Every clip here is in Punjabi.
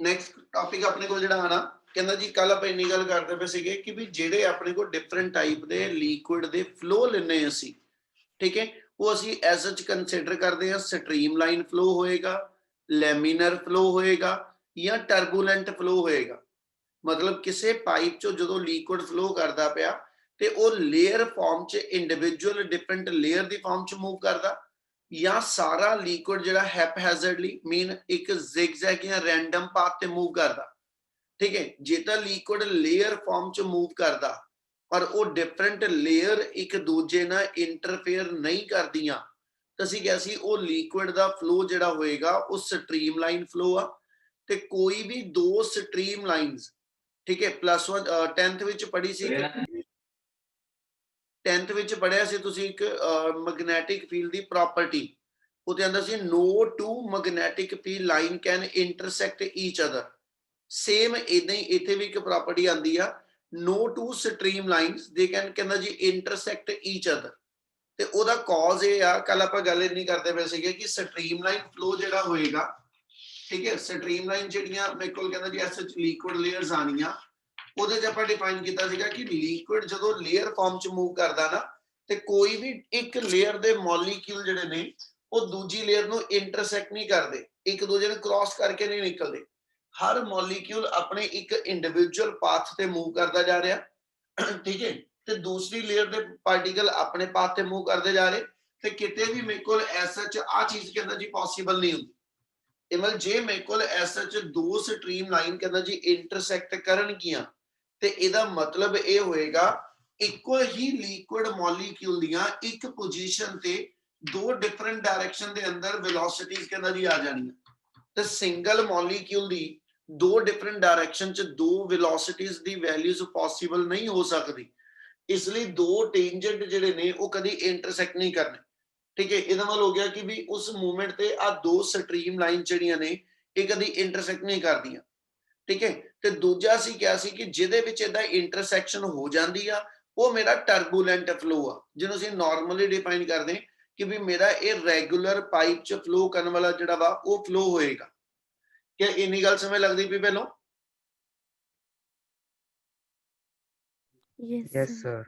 ਨੈਕਸਟ ਟੌਪਿਕ ਆਪਣੇ ਕੋਲ ਜਿਹੜਾ ਆਣਾ ਕਹਿੰਦਾ ਜੀ ਕੱਲ ਆਪਾਂ ਇੰਨੀ ਗੱਲ ਕਰਦੇ ਪਏ ਸੀਗੇ ਕਿ ਵੀ ਜਿਹੜੇ ਆਪਣੇ ਕੋਲ ਡਿਫਰੈਂਟ ਟਾਈਪ ਦੇ ਲਿਕੁਇਡ ਦੇ ਫਲੋ ਲੈਣੇ ਅਸੀਂ, ਠੀਕ ਹੈ, ਉਹ ਅਸੀਂ ਐਜ਼ ਸੱਚ ਕੰਸੀਡਰ ਕਰਦੇ ਹਾਂ ਸਟ੍ਰੀਮਲਾਈਨ ਫਲੋ ਹੋਏਗਾ, ਲੈਮੀਨਰ ਫਲੋ ਹੋਏਗਾ ਜਾਂ ਟਰਬੂਲੈਂਟ ਫਲੋ ਹੋਏਗਾ। ਮਤਲਬ ਕਿਸੇ ਪਾਈਪ ਚੋਂ ਜਦੋਂ ਲਿਕੁਇਡ ਫਲੋ ਕਰਦਾ ਪਿਆ ਤੇ ਉਹ ਲੇਅਰ ਫਾਰਮ ਚ ਇੰਡੀਵਿਜੂਅਲ ਡਿਫਰੈਂਟ ਲੇਅਰ ਦੀ ਫਾਰਮ ਚ ਮੂਵ ਕਰਦਾ, ਜਾਂ ਸਾਰਾ ਲਿਕੁਇਡ ਜਿਹੜਾ ਹੈਪਹੈਜ਼ਰਡਲੀ ਮੀਨ ਇੱਕ ਜ਼ਿਗਜ਼ੈਗ ਜਾਂ ਰੈਂਡਮ ਪਾਥ ਤੇ ਮੂਵ ਕਰਦਾ, ਠੀਕ ਹੈ। ਜੇ ਤਾਂ ਲਿਕੁਇਡ ਲੇਅਰ ਫਾਰਮ ਚ ਮੂਵ ਕਰਦਾ ਪਰ ਉਹ ਡਿਫਰੈਂਟ ਲੇਅਰ ਇੱਕ ਦੂਜੇ ਨਾਲ ਇੰਟਰਫੇਅਰ ਨਹੀਂ ਕਰਦੀਆਂ ਤਾਂ ਅਸੀਂ ਕਿਹਾ ਸੀ ਉਹ ਲਿਕੁਇਡ ਦਾ ਫਲੋ ਜਿਹੜਾ ਹੋਏਗਾ ਉਹ ਸਟ੍ਰੀਮਲਾਈਨ ਫਲੋ ਆ। ਤੇ ਕੋਈ ਵੀ ਦੋ ਸਟ੍ਰੀਮ ਲਾਈਨਸ, ਠੀਕ ਹੈ, ਪਲੱਸ 1 10th ਵਿੱਚ ਪੜ੍ਹੀ ਸੀ, 10th ਵਿੱਚ ਪੜ੍ਹਿਆ ਸੀ ਤੁਸੀਂ ਇੱਕ ਮੈਗਨੈਟਿਕ ਫੀਲਡ ਦੀ ਪ੍ਰਾਪਰਟੀ, ਉਹਦੇ ਅੰਦਰ ਸੀ no two magnetic field line can intersect each other। Same ਇਦਾਂ ਹੀ ਇੱਥੇ ਵੀ ਇੱਕ ਪ੍ਰਾਪਰਟੀ ਆਂਦੀ ਆ no two stream lines they can ਕਹਿੰਦਾ ਜੀ intersect each other। ਤੇ ਉਹਦਾ ਕਾਜ਼ ਇਹ ਆ, ਕੱਲ ਆਪਾਂ ਗੱਲ ਨਹੀਂ ਕਰਦੇ ਪਏ ਸੀਗੇ ਕਿ ਸਟ੍ਰੀਮਲਾਈਨ ਫਲੋ ਜਿਹੜਾ ਹੋਏਗਾ, ਠੀਕ ਹੈ, ਸਟ੍ਰੀਮਲਾਈਨ ਜਿਹੜੀਆਂ ਮੇਰੇ ਕੋਲ ਕਹਿੰਦਾ ਜੀ ਐਸ ਐਚ ਲਿਕੁਇਡ ਲੇਅਰਸ ਆਣੀਆਂ, ਉਹਦੇ ਚ ਆਪਾਂ ਡਿਫਾਈਨ ਕੀਤਾ ਸੀਗਾ ਕਿ ਲਿਕੁਇਡ ਜਦੋਂ ਲੇਅਰ ਫਾਰਮ ਚ ਮੂਵ ਕਰਦਾ ਨਾ ਤੇ ਕੋਈ ਵੀ ਇੱਕ ਲੇਅਰ ਦੇ ਮੋਲੀਕਿਊਲ ਜਿਹੜੇ ਨੇ ਉਹ ਦੂਜੀ ਲੇਅਰ ਨੂੰ ਇੰਟਰਸੈਕਟ ਨਹੀਂ ਕਰਦੇ, ਇੱਕ ਦੂਜੇ ਨੂੰ ਕ੍ਰਾਸ ਕਰਕੇ ਨਹੀਂ ਨਿਕਲਦੇ। ਹਰ ਮੋਲੀਕਿਊਲ ਆਪਣੇ ਇੱਕ ਇੰਡੀਵਿਜੂਅਲ ਪਾਥ ਤੇ ਮੂਵ ਕਰਦਾ ਜਾ ਰਿਹਾ, ਠੀਕ ਹੈ, ਤੇ ਦੂਸਰੀ ਲੇਅਰ ਦੇ ਪਾਰਟੀਕਲ ਆਪਣੇ ਪਾਥ ਤੇ ਮੂਵ ਕਰਦੇ ਜਾ ਰਹੇ। ਤੇ ਕਿਤੇ ਵੀ ਮੇਰੇ ਕੋਲ ਐਸਐਚ ਆ ਚੀਜ਼ ਕਹਿੰਦਾ ਜੀ ਪੋਸੀਬਲ ਨਹੀਂ ਹੁੰਦੀ। ਇਮਲ ਜੇ ਮੇਰੇ ਕੋਲ ਐਸਐਚ ਦੋ ਸਟ੍ਰੀਮ ਲਾਈਨ ਕਹਿੰਦਾ ਜੀ ਇੰਟਰਸੈਕਟ ਕਰਨਗੀਆਂ ਤੇ ਇਹਦਾ ਮਤਲਬ ਇਹ ਹੋਏਗਾ ਇੱਕੋ ਹੀ ਲਿਕੁਇਡ ਮੋਲੀਕਿਊਲ ਦੀਆਂ ਇੱਕ ਪੋਜੀਸ਼ਨ ਤੇ ਦੋ ਡਿਫਰੈਂਟ ਡਾਇਰੈਕਸ਼ਨ ਦੇ ਅੰਦਰ ਵੈਲੋਸਿਟੀਜ਼ ਕਹਿੰਦਾ ਜੀ ਆ ਜਾਣੀਆਂ। ਤੇ ਸਿੰਗਲ ਮੋਲੀਕਿਊਲ ਦੀ ਦੋ ਡਿਫਰੈਂਟ ਡਾਇਰੈਕਸ਼ਨ ਚ ਦੋ ਵੈਲੋਸਿਟੀਜ਼ ਦੀ ਵੈਲਿਊਜ਼ ਪੋਸੀਬਲ ਨਹੀਂ ਹੋ ਸਕਦੀ, ਇਸ ਲਈ ਦੋ ਟੈਂਜੈਂਟ ਜਿਹੜੇ ਨੇ ਉਹ ਕਦੀ ਇੰਟਰਸੈਕਟ ਨਹੀਂ ਕਰਨੇ, ਠੀਕ ਹੈ। ਇਹਦਾ ਮਤਲਬ ਹੋ ਗਿਆ ਕਿ ਵੀ ਉਸ ਮੂਵਮੈਂਟ ਤੇ ਆ ਦੋ ਸਟ੍ਰੀਮ ਲਾਈਨ ਜਿਹੜੀਆਂ ਨੇ ਇਹ ਕਦੀ ਇੰਟਰਸੈਕਟ ਨਹੀਂ ਕਰਦੀਆਂ, ਠੀਕ ਹੈ। ਤੇ ਦੂਜਾ ਅਸੀਂ ਕਿਹਾ ਸੀ ਕਿ ਜਿਹਦੇ ਵਿੱਚ ਇਹਦਾ ਇੰਟਰਸੈਕਸ਼ਨ ਹੋ ਜਾਂਦੀ ਆ ਉਹ ਮੇਰਾ ਟਰਬੂਲੈਂਟ ਫਲੋ ਆ, ਜਿਹਨੂੰ ਅਸੀਂ ਨਾਰਮਲੀ ਡਿਫਾਈਨ ਕਰਦੇ ਕਿ ਵੀ ਮੇਰਾ ਇਹ ਰੈਗੂਲਰ ਪਾਈਪ ਚ ਫਲੋ ਕਰਨ ਵਾਲਾ ਜਿਹੜਾ ਵਾ ਉਹ ਫਲੋ ਹੋਏਗਾ। ਕਿ ਇੰਨੀ ਗੱਲ ਸਮਝ ਲੱਗਦੀ ਪਈ ਪਹਿਲਾਂ? Yes sir.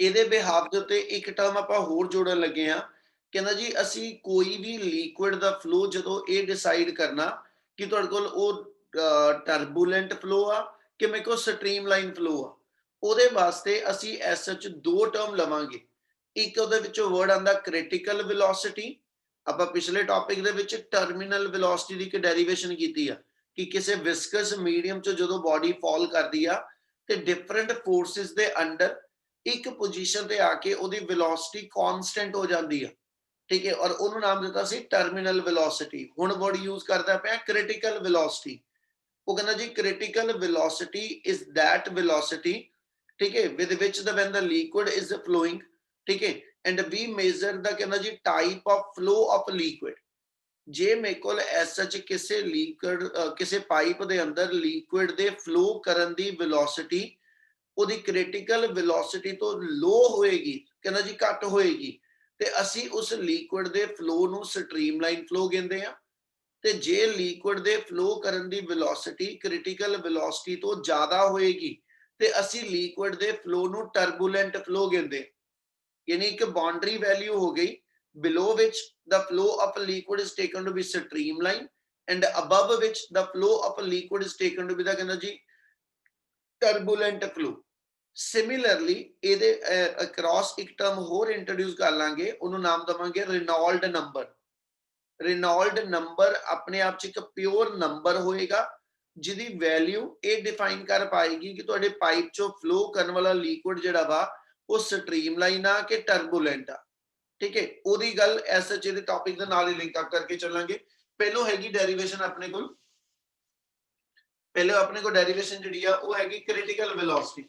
ਇਹਦੇ ਬਿਹਾਫ ਦੇ ਉੱਤੇ ਇੱਕ ਟਰਮ ਆਪਾਂ ਹੋਰ ਜੋੜਨ ਲੱਗੇ ਆ, ਕਹਿੰਦਾ ਜੀ ਅਸੀਂ ਕੋਈ ਵੀ ਲਿਕੁਇਡ ਦਾ ਫਲੋ ਜਦੋਂ ਇਹ ਡਿਸਾਈਡ ਕਰਨਾ ਕਿ ਤੁਹਾਡੇ ਕੋਲ ਉਹ ਟਰਬੂਲੈਂਟ ਫਲੋ ਆ ਕਿ ਮੇਰੇ ਕੋਲ ਸਟ੍ਰੀਮਲਾਈਨ ਫਲੋ ਆ, ਉਹਦੇ ਵਾਸਤੇ ਅਸੀਂ ਐਸ ਐਚ ਦੋ ਟਰਮ ਲਵਾਂਗੇ। ਇੱਕ ਉਹਦੇ ਵਿੱਚੋਂ ਵਰਡ ਆਂਦਾ ਕ੍ਰਿਟੀਕਲ ਵੈਲੋਸਿਟੀ, ਆਪਾਂ ਪਿਛਲੇ ਟੌਪਿਕ ਦੇ ਵਿੱਚ ਟਰਮੀਨਲ ਵੈਲੋਸਿਟੀ ਦੀ ਇੱਕ ਡੈਰੀਵੇਸ਼ਨ ਕੀਤੀ ਆ ਕਿ ਕਿਸੇ ਵਿਸਕਸ ਮੀਡੀਅਮ ਚ ਜਦੋਂ ਬਾਡੀ ਫਾਲ ਕਰਦੀ ਆ ਤੇ ਡਿਫਰੈਂਟ ਫੋਰਸਿਸ ਦੇ ਅੰਡਰ ਇੱਕ ਪੋਜੀਸ਼ਨ ਤੇ ਆ ਕੇ ਉਹਦੀ ਵੈਲੋਸਿਟੀ ਕਾਂਸਟੈਂਟ ਹੋ ਜਾਂਦੀ ਆ, ਠੀਕ ਹੈ, ਔਰ ਉਹਨੂੰ ਨਾਮ ਦਿੱਤਾ ਸੀ ਟਰਮੀਨਲ ਵੈਲੋਸਿਟੀ। ਹੁਣ ਵਰਡ ਯੂਜ਼ ਕਰਦਾ ਪਿਆ ਕ੍ਰਿਟੀਕਲ ਵੈਲੋਸਿਟੀ। ਉਹ ਕਹਿੰਦਾ ਜੀ critical velocity is that velocity, ਠੀਕ ਹੈ, with which the when the liquid is flowing, ਠੀਕ ਹੈ, ਐਂਡ ਵੀ ਮੇਜ਼ਰ ਦਾ ਕਹਿੰਦਾ ਜੀ type of flow of liquid. ਜੇ ਮੇਰੇ ਕੋਲ ਐਸ ਐਚ ਕਿਸੇ ਲਿਕੁਇਡ ਕਿਸੇ ਪਾਈਪ ਦੇ ਅੰਦਰ ਲਿਕੁਇਡ ਦੇ ਫਲੋ ਕਰਨ ਦੀ ਵੈਲੋਸਿਟੀ ਉਹਦੀ ਕ੍ਰਿਟੀਕਲ ਵੈਲੋਸਿਟੀ ਤੋਂ ਲੋ ਹੋਏਗੀ, ਕਹਿੰਦਾ ਜੀ ਘੱਟ ਹੋਏਗੀ, ਤੇ ਅਸੀਂ ਉਸ ਲਿਕੁਇਡ ਦੇ ਫਲੋ ਨੂੰ ਸਟ੍ਰੀਮਲਾਈਨ ਫਲੋ ਕਹਿੰਦੇ ਆ। ਤੇ ਜੇ ਲਿਕੁਇਡ ਦੇ ਫਲੋ ਕਰਨ ਦੀ ਵੈਲੋਸਿਟੀ ਕ੍ਰਿਟੀਕਲ ਵੈਲੋਸਿਟੀ ਤੋਂ ਜ਼ਿਆਦਾ ਹੋਏਗੀ ਤੇ ਅਸੀਂ ਲਿਕੁਇਡ ਦੇ ਫਲੋ ਨੂੰ ਟਰਬੂਲੈਂਟ ਫਲੋ ਕਹਿੰਦੇ। ਯਾਨੀ ਇੱਕ ਬਾਉਂਡਰੀ ਵੈਲਿਊ ਹੋ ਗਈ below which the flow of a liquid is taken to be streamline and above which the flow of a liquid is taken to be the ਕਹਿੰਦਾ ਜੀ turbulent flow। ਸਿਮਿਲਰਲੀ ਇਹਦੇ ਅਕ੍ਰੋਸ ਇੱਕ ਟਰਮ ਹੋਰ ਇੰਟਰੋਡਿਊਸ ਕਰ ਲਾਂਗੇ, ਉਹਨੂੰ ਨਾਮ ਦਵਾਂਗੇ ਰਿਨੋਲਡ ਨੰਬਰ। ਰਿਨੋਲਡ ਨੰਬਰ ਆਪਣੇ ਆਪ ਚ ਇੱਕ ਪਿਓਰ ਨੰਬਰ ਹੋਏਗਾ ਜਿਹਦੀ ਵੈਲਿਊ ਇਹ ਡਿਫਾਈਨ ਕਰ ਪਾਏਗੀ ਕਿ ਤੁਹਾਡੇ ਪਾਈਪ ਚੋਂ ਫਲੋ ਕਰਨ ਵਾਲਾ ਲਿਕੁਇਡ ਜਿਹੜਾ ਵਾ ਉਹ ਸਟ੍ਰੀਮਲਾਈਨ ਆ ਕਿ ਟਰਬੂਲੈਂਟ ਆ, ਠੀਕ ਹੈ। ਉਹਦੀ ਗੱਲ ਐਸ ਐਚ ਦੇ ਟੌਪਿਕ ਦੇ ਨਾਲ ਹੀ ਲਿੰਕ ਅਪ ਕਰਕੇ ਚੱਲਾਂਗੇ। ਪਹਿਲੋਂ ਹੈਗੀ ਡੈਰੀਵੇਸ਼ਨ ਆਪਣੇ ਕੋਲ, ਪਹਿਲੇ ਆਪਣੇ ਕੋਲ ਡੈਰੀਵੇਸ਼ਨ ਜਿਹੜੀ ਆ ਉਹ ਹੈਗੀ ਕ੍ਰਿਟੀਕਲ ਵੈਲੋਸਿਟੀ।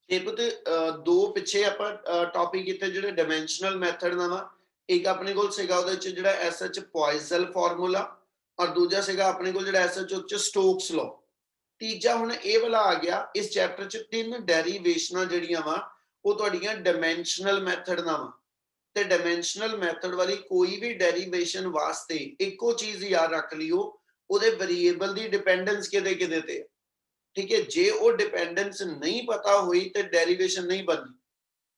ਇਹ ਪੁੱਤ ਦੋ ਪਿੱਛੇ ਆਪਾਂ ਟੌਪਿਕ ਕੀਤੇ ਜਿਹੜੇ ਡਾਇਮੈਂਸ਼ਨਲ ਮੈਥਡ ਦਾ ਵਾ। ਇੱਕ ਆਪਣੇ ਕੋਲ ਸੀਗਾ ਉਹਦੇ ਵਿੱਚ ਜਿਹੜਾ ਐਸ ਐਚ ਪੋਇਸਲ ਫਾਰਮੂਲਾ, ਔਰ ਦੂਜਾ ਸੀਗਾ ਆਪਣੇ ਕੋਲ ਜਿਹੜਾ ਐਸ ਐਚ ਉੱਚ ਸਟੋਕਸ ਲਾਅ। ਤੀਜਾ ਹੁਣ ਇਹ ਵਾਲਾ ਆ ਗਿਆ। ਇਸ ਚੈਪਟਰ ਚ ਤਿੰਨ ਡੈਰੀਵੇਸ਼ਨਾਂ ਜਿਹੜੀਆਂ ਵਾ ਉਹ ਤੁਹਾਡੀਆਂ ਡਾਇਮੈਂਸ਼ਨਲ ਮੈਥਡ ਨਾਲ ਵਾ ਤੇ ਡਾਇਮੈਂਸ਼ਨਲ ਮੈਥਡ ਵਾਲੀ ਕੋਈ ਵੀ ਡੈਰੀਵੇਸ਼ਨ ਵਾਸਤੇ ਇੱਕੋ ਚੀਜ਼ ਯਾਦ ਰੱਖ ਲਿਓ, ਉਹਦੇ ਵੇਰੀਏਬਲ ਦੀ ਡਿਪੈਂਡੈਂਸ ਕਿਹਦੇ ਕਿਹਦੇ ਤੇ, ਠੀਕ ਹੈ। ਜੇ ਉਹ ਡਿਪੈਂਡੈਂਸ ਨਹੀਂ ਪਤਾ ਹੋਈ ਤੇ ਡੈਰੀਵੇਸ਼ਨ ਨਹੀਂ ਬਣਦੀ,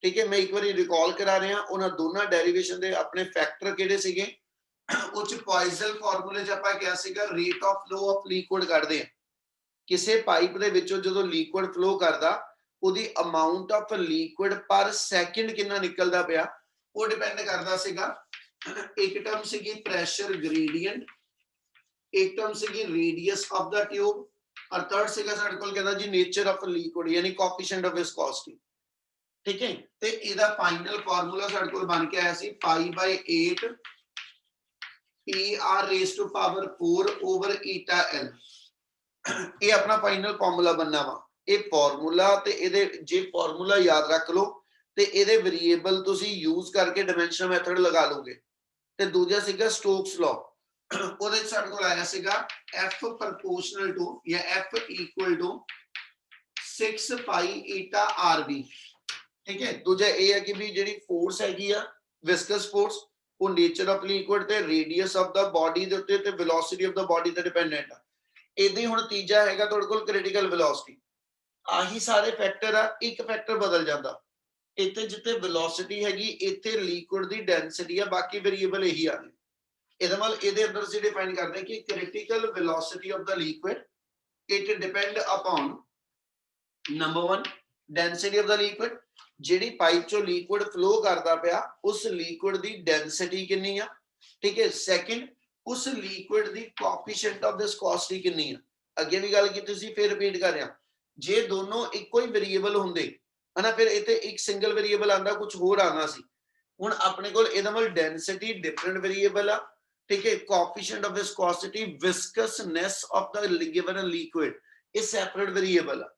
ਠੀਕ ਹੈ। ਮੈਂ ਇੱਕ ਵਾਰੀ ਰਿਕਾਲ ਕਰਾ ਰਿਹਾ, ਉਹਨਾਂ ਦੋਨਾਂ ਡੈਰੀਵੇਸ਼ਨ ਦੇ ਆਪਣੇ ਫੈਕਟਰ ਕਿਹੜੇ ਸੀਗੇ। ਉਹ ਚ ਪੋਇਸਨ ਫਾਰਮੂਲੇ ਚ ਆਪਾਂ ਕਿਹਾ ਸੀਗਾ rate of flow of liquid ਕੱਢਦੇ ਆ, ਕਿਸੇ ਪਾਈਪ ਦੇ ਵਿੱਚੋਂ ਜਦੋਂ ਲਿਕੁਇਡ ਫਲੋ ਕਰਦਾ ਉਹਦੀ ਅਮਾਉਂਟ ਆਫ ਲਿਕੁਇਡ ਪਰ ਸੈਕਿੰਡ ਕਿੰਨਾ ਨਿਕਲਦਾ ਪਿਆ, ਉਹ ਡਿਪੈਂਡ ਕਰਦਾ ਸੀਗਾ। ਇੱਕ ਟਰਮ ਸੀਗੀ ਪ੍ਰੈਸ਼ਰ ਗ੍ਰੇਡੀਐਂਟ, ਇੱਕ ਟਰਮ ਸੀਗੀ ਰੇਡੀਅਸ ਆਫ ਦਾ ਟਿਊਬ, और थर्ड ਸੀਗਾ ਸਾਡੇ ਕੋਲ ਕਹਿੰਦਾ ਜੀ ਨੇਚਰ ਆਫ ਲਿਕੁਇਡ ਯਾਨੀ ਕੋਐਫੀਸ਼ੀਐਂਟ ਆਫ ਵਿਸਕੋਸਿਟੀ, ਠੀਕ ਹੈ। ਤੇ ਇਹਦਾ ਫਾਈਨਲ ਫਾਰਮੂਲਾ ਸਾਡੇ ਕੋਲ ਬਣ ਕੇ ਆਇਆ ਸੀ π/8 PR raised to power 4 over eta L। ਇਹ ਆਪਣਾ ਫਾਈਨਲ ਫਾਰਮੂਲਾ ਬਣਨਾ ਵਾ। ਇਹ ਫਾਰਮੂਲਾ ਤੇ ਇਹਦੇ ਜੇ ਫਾਰਮੂਲਾ ਯਾਦ ਰੱਖ ਲਓ ਤੇ ਇਹਦੇ ਵੇਰੀਏਬਲ ਤੁਸੀਂ ਯੂਜ਼ ਕਰਕੇ ਡਾਇਮੈਂਸ਼ਨਲ ਮੈਥਡ ਲਗਾ ਲਓਗੇ। ਤੇ ਦੂਜਾ ਸੀਗਾ ਸਟੋਕਸ ਲਾਅ, ਉਹਦੇ ਚ ਸਾਡੇ ਕੋਲ ਆਇਆ ਸੀਗਾ F proportional to ਜਾਂ F equal to 6 pi eta RB, ਠੀਕ ਹੈ। ਦੂਜਾ ਇਹ ਹੈ ਕਿ ਵੀ ਜਿਹੜੀ ਫੋਰਸ ਹੈਗੀ ਆ ਵਿਸਕਸ ਫੋਰਸ, ਉਹ ਨੇਚਰ ਆਫ ਲਿਕੁਇਡ ਤੇ ਰੇਡੀਅਸ ਆਫ ਦਾ ਬਾਡੀ ਦੇ ਉੱਤੇ ਤੇ ਵੈਲੋਸਿਟੀ ਆਫ ਦਾ ਬਾਡੀ ਤੇ ਡਿਪੈਂਡੈਂਟ ਆ। ਇਦਾਂ ਹੁਣ ਤੀਜਾ ਹੈਗਾ ਤੁਹਾਡੇ ਕੋਲ ਕ੍ਰਿਟੀਕਲ ਵੈਲੋਸਿਟੀ। ਆਹੀ ਸਾਰੇ ਫੈਕਟਰ ਆ, ਇੱਕ ਫੈਕਟਰ ਬਦਲ ਜਾਂਦਾ। ਇੱਥੇ ਜਿੱਥੇ ਵੈਲੋਸਿਟੀ ਹੈਗੀ ਇੱਥੇ ਲਿਕੁਇਡ ਦੀ ਡੈਂਸਿਟੀ ਆ, ਬਾਕੀ ਵੇਰੀਏਬਲ ਇਹੀ ਆ। ਇਹਦਾ ਮਤਲਬ ਇਹਦੇ ਅੰਦਰ ਅਸੀਂ ਡਿਫਾਈਨ ਕਰਦੇ ਹਾਂ ਕਿ critical velocity of the liquid it depend upon number 1 density of the liquid, ਜਿਹੜੀ ਪਾਈਪ ਚੋਂ ਲਿਕੁਇਡ ਫਲੋ ਕਰਦਾ ਪਿਆ ਉਸ ਲਿਕੁਇਡ ਦੀ ਡੈਂਸਿਟੀ ਕਿੰਨੀ ਆ, ਠੀਕ ਹੈ। ਸੈਕਿੰਡ, ਉਸ ਲਿਕੁਇਡ ਦੀ ਕੋਐਫੀਸ਼ੀਐਂਟ ਆਫ ਵਿਸਕੋਸਿਟੀ ਕਿੰਨੀ ਆ। ਅੱਗੇ ਵੀ ਗੱਲ ਕੀਤੀ ਸੀ, ਫਿਰ ਰਿਪੀਟ ਕਰ ਰਿਹਾ, ਜੇ ਦੋਨੋਂ ਇੱਕੋ ਹੀ ਵੇਰੀਏਬਲ ਹੁੰਦੇ ਹਨਾ ਫਿਰ ਇੱਥੇ ਇੱਕ ਸਿੰਗਲ ਵੇਰੀਏਬਲ ਆਂਦਾ, ਕੁਝ ਹੋਰ ਆਣਾ ਸੀ। ਹੁਣ ਆਪਣੇ ਕੋਲ ਇਹਦਾ ਮਤਲਬ ਡੈਂਸਿਟੀ ਡਿਫਰੈਂਟ ਵੇਰੀਏਬਲ ਆ, ਠੀਕ ਹੈ। Coefficient of viscosity viscousness of the given liquid ਇਹ ਸੈਪਰੇਟ ਵੇਰੀਏਬਲ ਆ।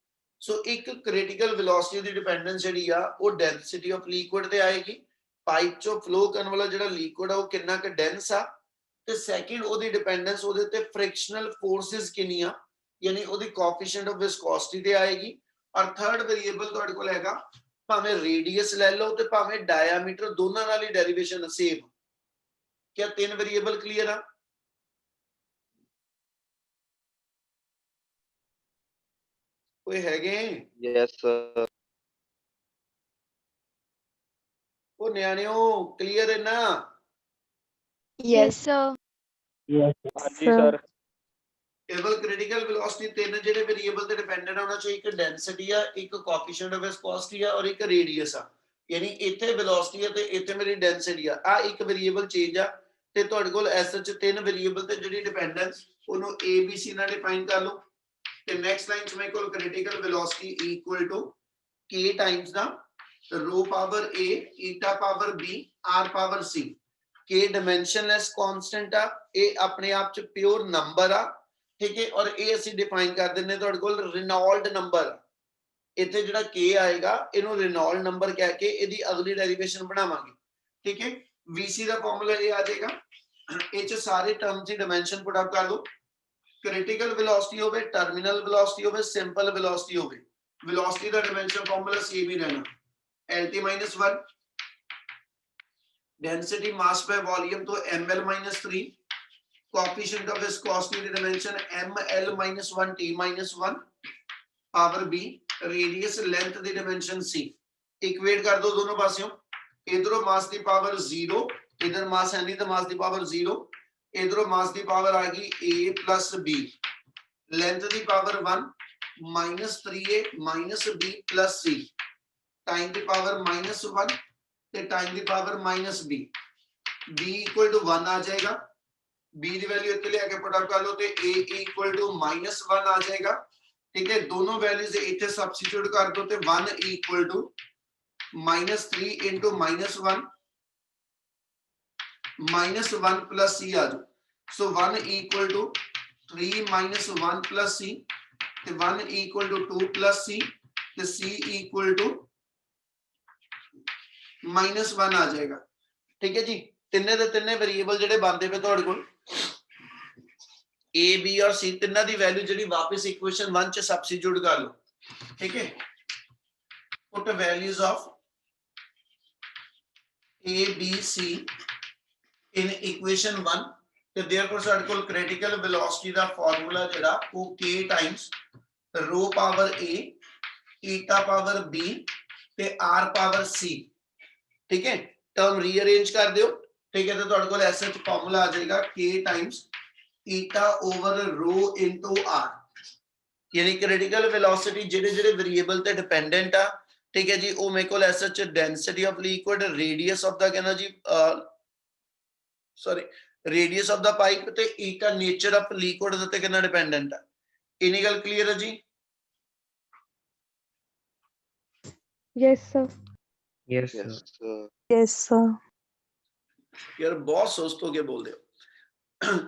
ਸੋ ਇੱਕ ਕ੍ਰਿਟੀਕਲ ਵੈਲੋਸਿਟੀ ਦੀ ਡਿਪੈਂਡੈਂਸ ਜਿਹੜੀ ਆ ਉਹ ਡੈਂਸਿਟੀ ਆਫ ਲਿਕੁਇਡ ਤੇ ਆਏਗੀ, ਪਾਈਪ ਚੋਂ ਫਲੋ ਕਰਨ ਵਾਲਾ ਜਿਹੜਾ ਲਿਕੁਇਡ ਆ ਉਹ ਕਿੰਨਾ ਕੁ ਡੈਂਸ ਆ, ਤੇ ਸੈਕਿੰਡ ਉਹਦੀ ਡਿਪੈਂਡੈਂਸ ਉਹਦੇ ਉੱਤੇ ਫ੍ਰਿਕਸ਼ਨਲ ਫੋਰਸਿਸ ਕਿੰਨੀਆਂ ਯਾਨੀ ਉਹਦੀ ਕੋਐਫੀਸ਼ੀਐਂਟ ਆਫ ਵਿਸਕੋਸਿਟੀ ਤੇ ਆਏਗੀ। ਔਰ ਥਰਡ ਵੇਰੀਏਬਲ ਤੁਹਾਡੇ ਕੋਲ ਹੈਗਾ ਭਾਵੇਂ ਰੇਡੀਅਸ ਲੈ ਲਓ ਤੇ ਭਾਵੇਂ ਡਾਇਆਮੀਟਰ, ਦੋਨਾਂ ਨਾਲ ਹੀ ਡੈਰੀਵੇਸ਼ਨ ਸੇਮ। क्या 3 वेरिएबल क्लियर है? कोई हैगे? Yes sir. वो न्याणियों क्लियर है ना? Yes, sir. Yes हाँ जी सर। टेबल क्रिटिकल वेलोसिटी तीन ਜਿਹੜੇ वेरिएबल ਤੇ ਡਿਪੈਂਡੈਂਟ ਹੋਣਾ ਚਾਹੀਏ, ਇੱਕ ਡੈਂਸਿਟੀ ਆ, ਇੱਕ ਕੋਐਫੀਸ਼ੀਐਂਟ ਆਫ ਵਿਸਕੋਸਿਟੀ ਆ ਔਰ ਇੱਕ ਰੇਡੀਅਸ ਆ। ਯਾਨੀ ਇੱਥੇ ਵੈਲੋਸਿਟੀ ਆ ਤੇ ਇੱਥੇ ਮੇਰੀ ਡੈਂਸਿਟੀ ਆ ਇੱਕ ਵੇਰੀਏਬਲ ਚੇਂਜ ਆ ਤੇ ਤੁਹਾਡੇ ਕੋਲ ਐਸ ਚ ਤਿੰਨ ਵੇਰੀਏਬਲ ਤੇ ਜਿਹੜੀ ਡਿਪੈਂਡੈਂਸ ਉਹਨੂੰ A B C ਨਾਲ ਡਿਫਾਈਨ ਕਰ ਲਓ। ਤੇ ਨੈਕਸਟ ਲਾਈਨ ਚ ਮੇਰੇ ਕੋਲ critical velocity equal to K times the rho power A eta power B R power C। K dimensionless constant ਆ, ਇਹ ਆਪਣੇ ਆਪ ਚ ਪਿਓਰ ਨੰਬਰ ਆ, ठीक है। और ये ਅਸੀਂ डिफाइन कर ਦਿੰਨੇ ਤੁਹਾਡੇ ਕੋਲ ਰਿਨੋਲਡ ਨੰਬਰ। ਇੱਥੇ ਜਿਹੜਾ K ਆਏਗਾ ਇਹਨੂੰ ਰਿਨੋਲਡ ਨੰਬਰ ਕਹਿ ਕੇ ਇਹਦੀ ਅਗਲੀ ਡੈਰੀਵੇਸ਼ਨ ਬਣਾਵਾਂਗੇ, ਠੀਕ ਹੈ। VC ਦਾ ਫਾਰਮੂਲਾ ਇਹ ਆ ਜਾਏਗਾ, ਇਹ ਚ ਸਾਰੇ ਟਰਮਸ ਦੀ ਡਾਈਮੈਂਸ਼ਨ ਪੁੱਟ ਅਪ ਕਰ ਲਓ। ਕ੍ਰਿਟੀਕਲ ਵੈਲੋਸਿਟੀ ਹੋਵੇ, ਟਰਮੀਨਲ ਵੈਲੋਸਿਟੀ ਹੋਵੇ, ਸਿੰਪਲ ਵੈਲੋਸਿਟੀ ਹੋਵੇ, ਵੈਲੋਸਿਟੀ ਦਾ ਡਾਈਮੈਂਸ਼ਨ ਫਾਰਮੂਲਾ ਸੇਮ ਹੀ ਰਹਿਣਾ, LT - 1 ਡੈਂਸਿਟੀ ਮਾਸ ਬਾਈ ਵੋਲਿਊਮ ਤੋਂ ml - 3 coefficient of viscosity dimension ml - 1 t - 1 power b radius length the dimension c। ਇਕੁਏਟ ਕਰ ਦੋ ਦੋਨੋਂ ਪਾਸਿਓਂ, ਇਧਰੋਂ ਮਾਸ ਦੀ ਪਾਵਰ 0, ਇਧਰ ਮਾਸ ਹੈ ਨਹੀਂ ਤਾਂ ਮਾਸ ਦੀ ਪਾਵਰ 0, ਇਧਰੋਂ ਮਾਸ ਦੀ ਪਾਵਰ ਆ ਗਈ a plus b, length the power 1 -3a - b plus c, time the power -1 ਤੇ time the power -b, b equal to 1 ਆ ਜਾਏਗਾ। B ਦੀ ਵੈਲਿਊ ਇੱਥੇ ਲਿਆ ਕੇ ਪੁੱਟ ਅਪ ਕਰ ਲਓ ਤੇ A equal to -1 ਆ ਜਾਏਗਾ, ਠੀਕ ਹੈ। ਦੋਨੋਂ ਵੈਲਿਊਜ਼ ਇੱਥੇ ਸਬਸਟੀਟਿਊਟ ਕਰ ਦੋ ਤੇ 1 equal to -3 into -1 -1 plus C ਆ ਜਾਓ। ਸੋ 1 equal to 3 - 1 plus C ਤੇ 1 equal to 2 plus C ਤੇ C equal to -1 ਆ ਜਾਏਗਾ, ਠੀਕ ਹੈ ਜੀ। ਤਿੰਨੇ ਦੇ ਤਿੰਨੇ ਵੇਰੀਏਬਲ ਜਿਹੜੇ ਬਣਦੇ ਪਏ ਤੁਹਾਡੇ ਕੋਲ A B और C ਤਿੰਨਾਂ ਦੀ ਵੈਲਿਊ ਜਿਹੜੀ ਵਾਪਸ ਇਕੁਏਸ਼ਨ 1 ਚ ਸਬਸਟੀਟਿਊਟ ਕਰ ਲਓ, ਠੀਕ ਹੈ। Put values of A B C in equation 1 ਤੇ therefore ਸਾਡੇ ਕੋਲ critical velocity ਦਾ ਫਾਰਮੂਲਾ ਜਿਹੜਾ ਉਹ K times rho power A eta power B ਤੇ R power C, ठीक है, टर्म रीअरेंज कर दियो, ठीक है, तो ਤੁਹਾਡੇ ਕੋਲ ਐਸਾ ਫਾਰਮੂਲਾ ਆ ਜਾਏਗਾ K times eta over rho into R, यानी क्रिटिकल वेलोसिटी ਜਿਹੜੇ ਜਿਹੜੇ वेरिएबल ਤੇ ਡਿਪੈਂਡੈਂਟ ਆ, ठीक है जी, ਉਹ ਮੇਰੇ ਕੋਲ ਐਸਾ density of liquid, radius of the कहना जी sorry radius of the pipe ਤੇ eta नेचर ऑफ लिक्विड ਦੇ ਉੱਤੇ ਕਿੰਨਾ ਡਿਪੈਂਡੈਂਟ ਆ। ਇਨੀ ਗੱਲ ਕਲੀਅਰ ਹੈ ਜੀ? Yes, sir. Yes, Yes, sir. sir. Yes, sir. ਯਾਰ ਬਹੁਤ ਸੁਸਤ ਹੋ ਕੇ ਬੋਲਦੇ ਹੋ।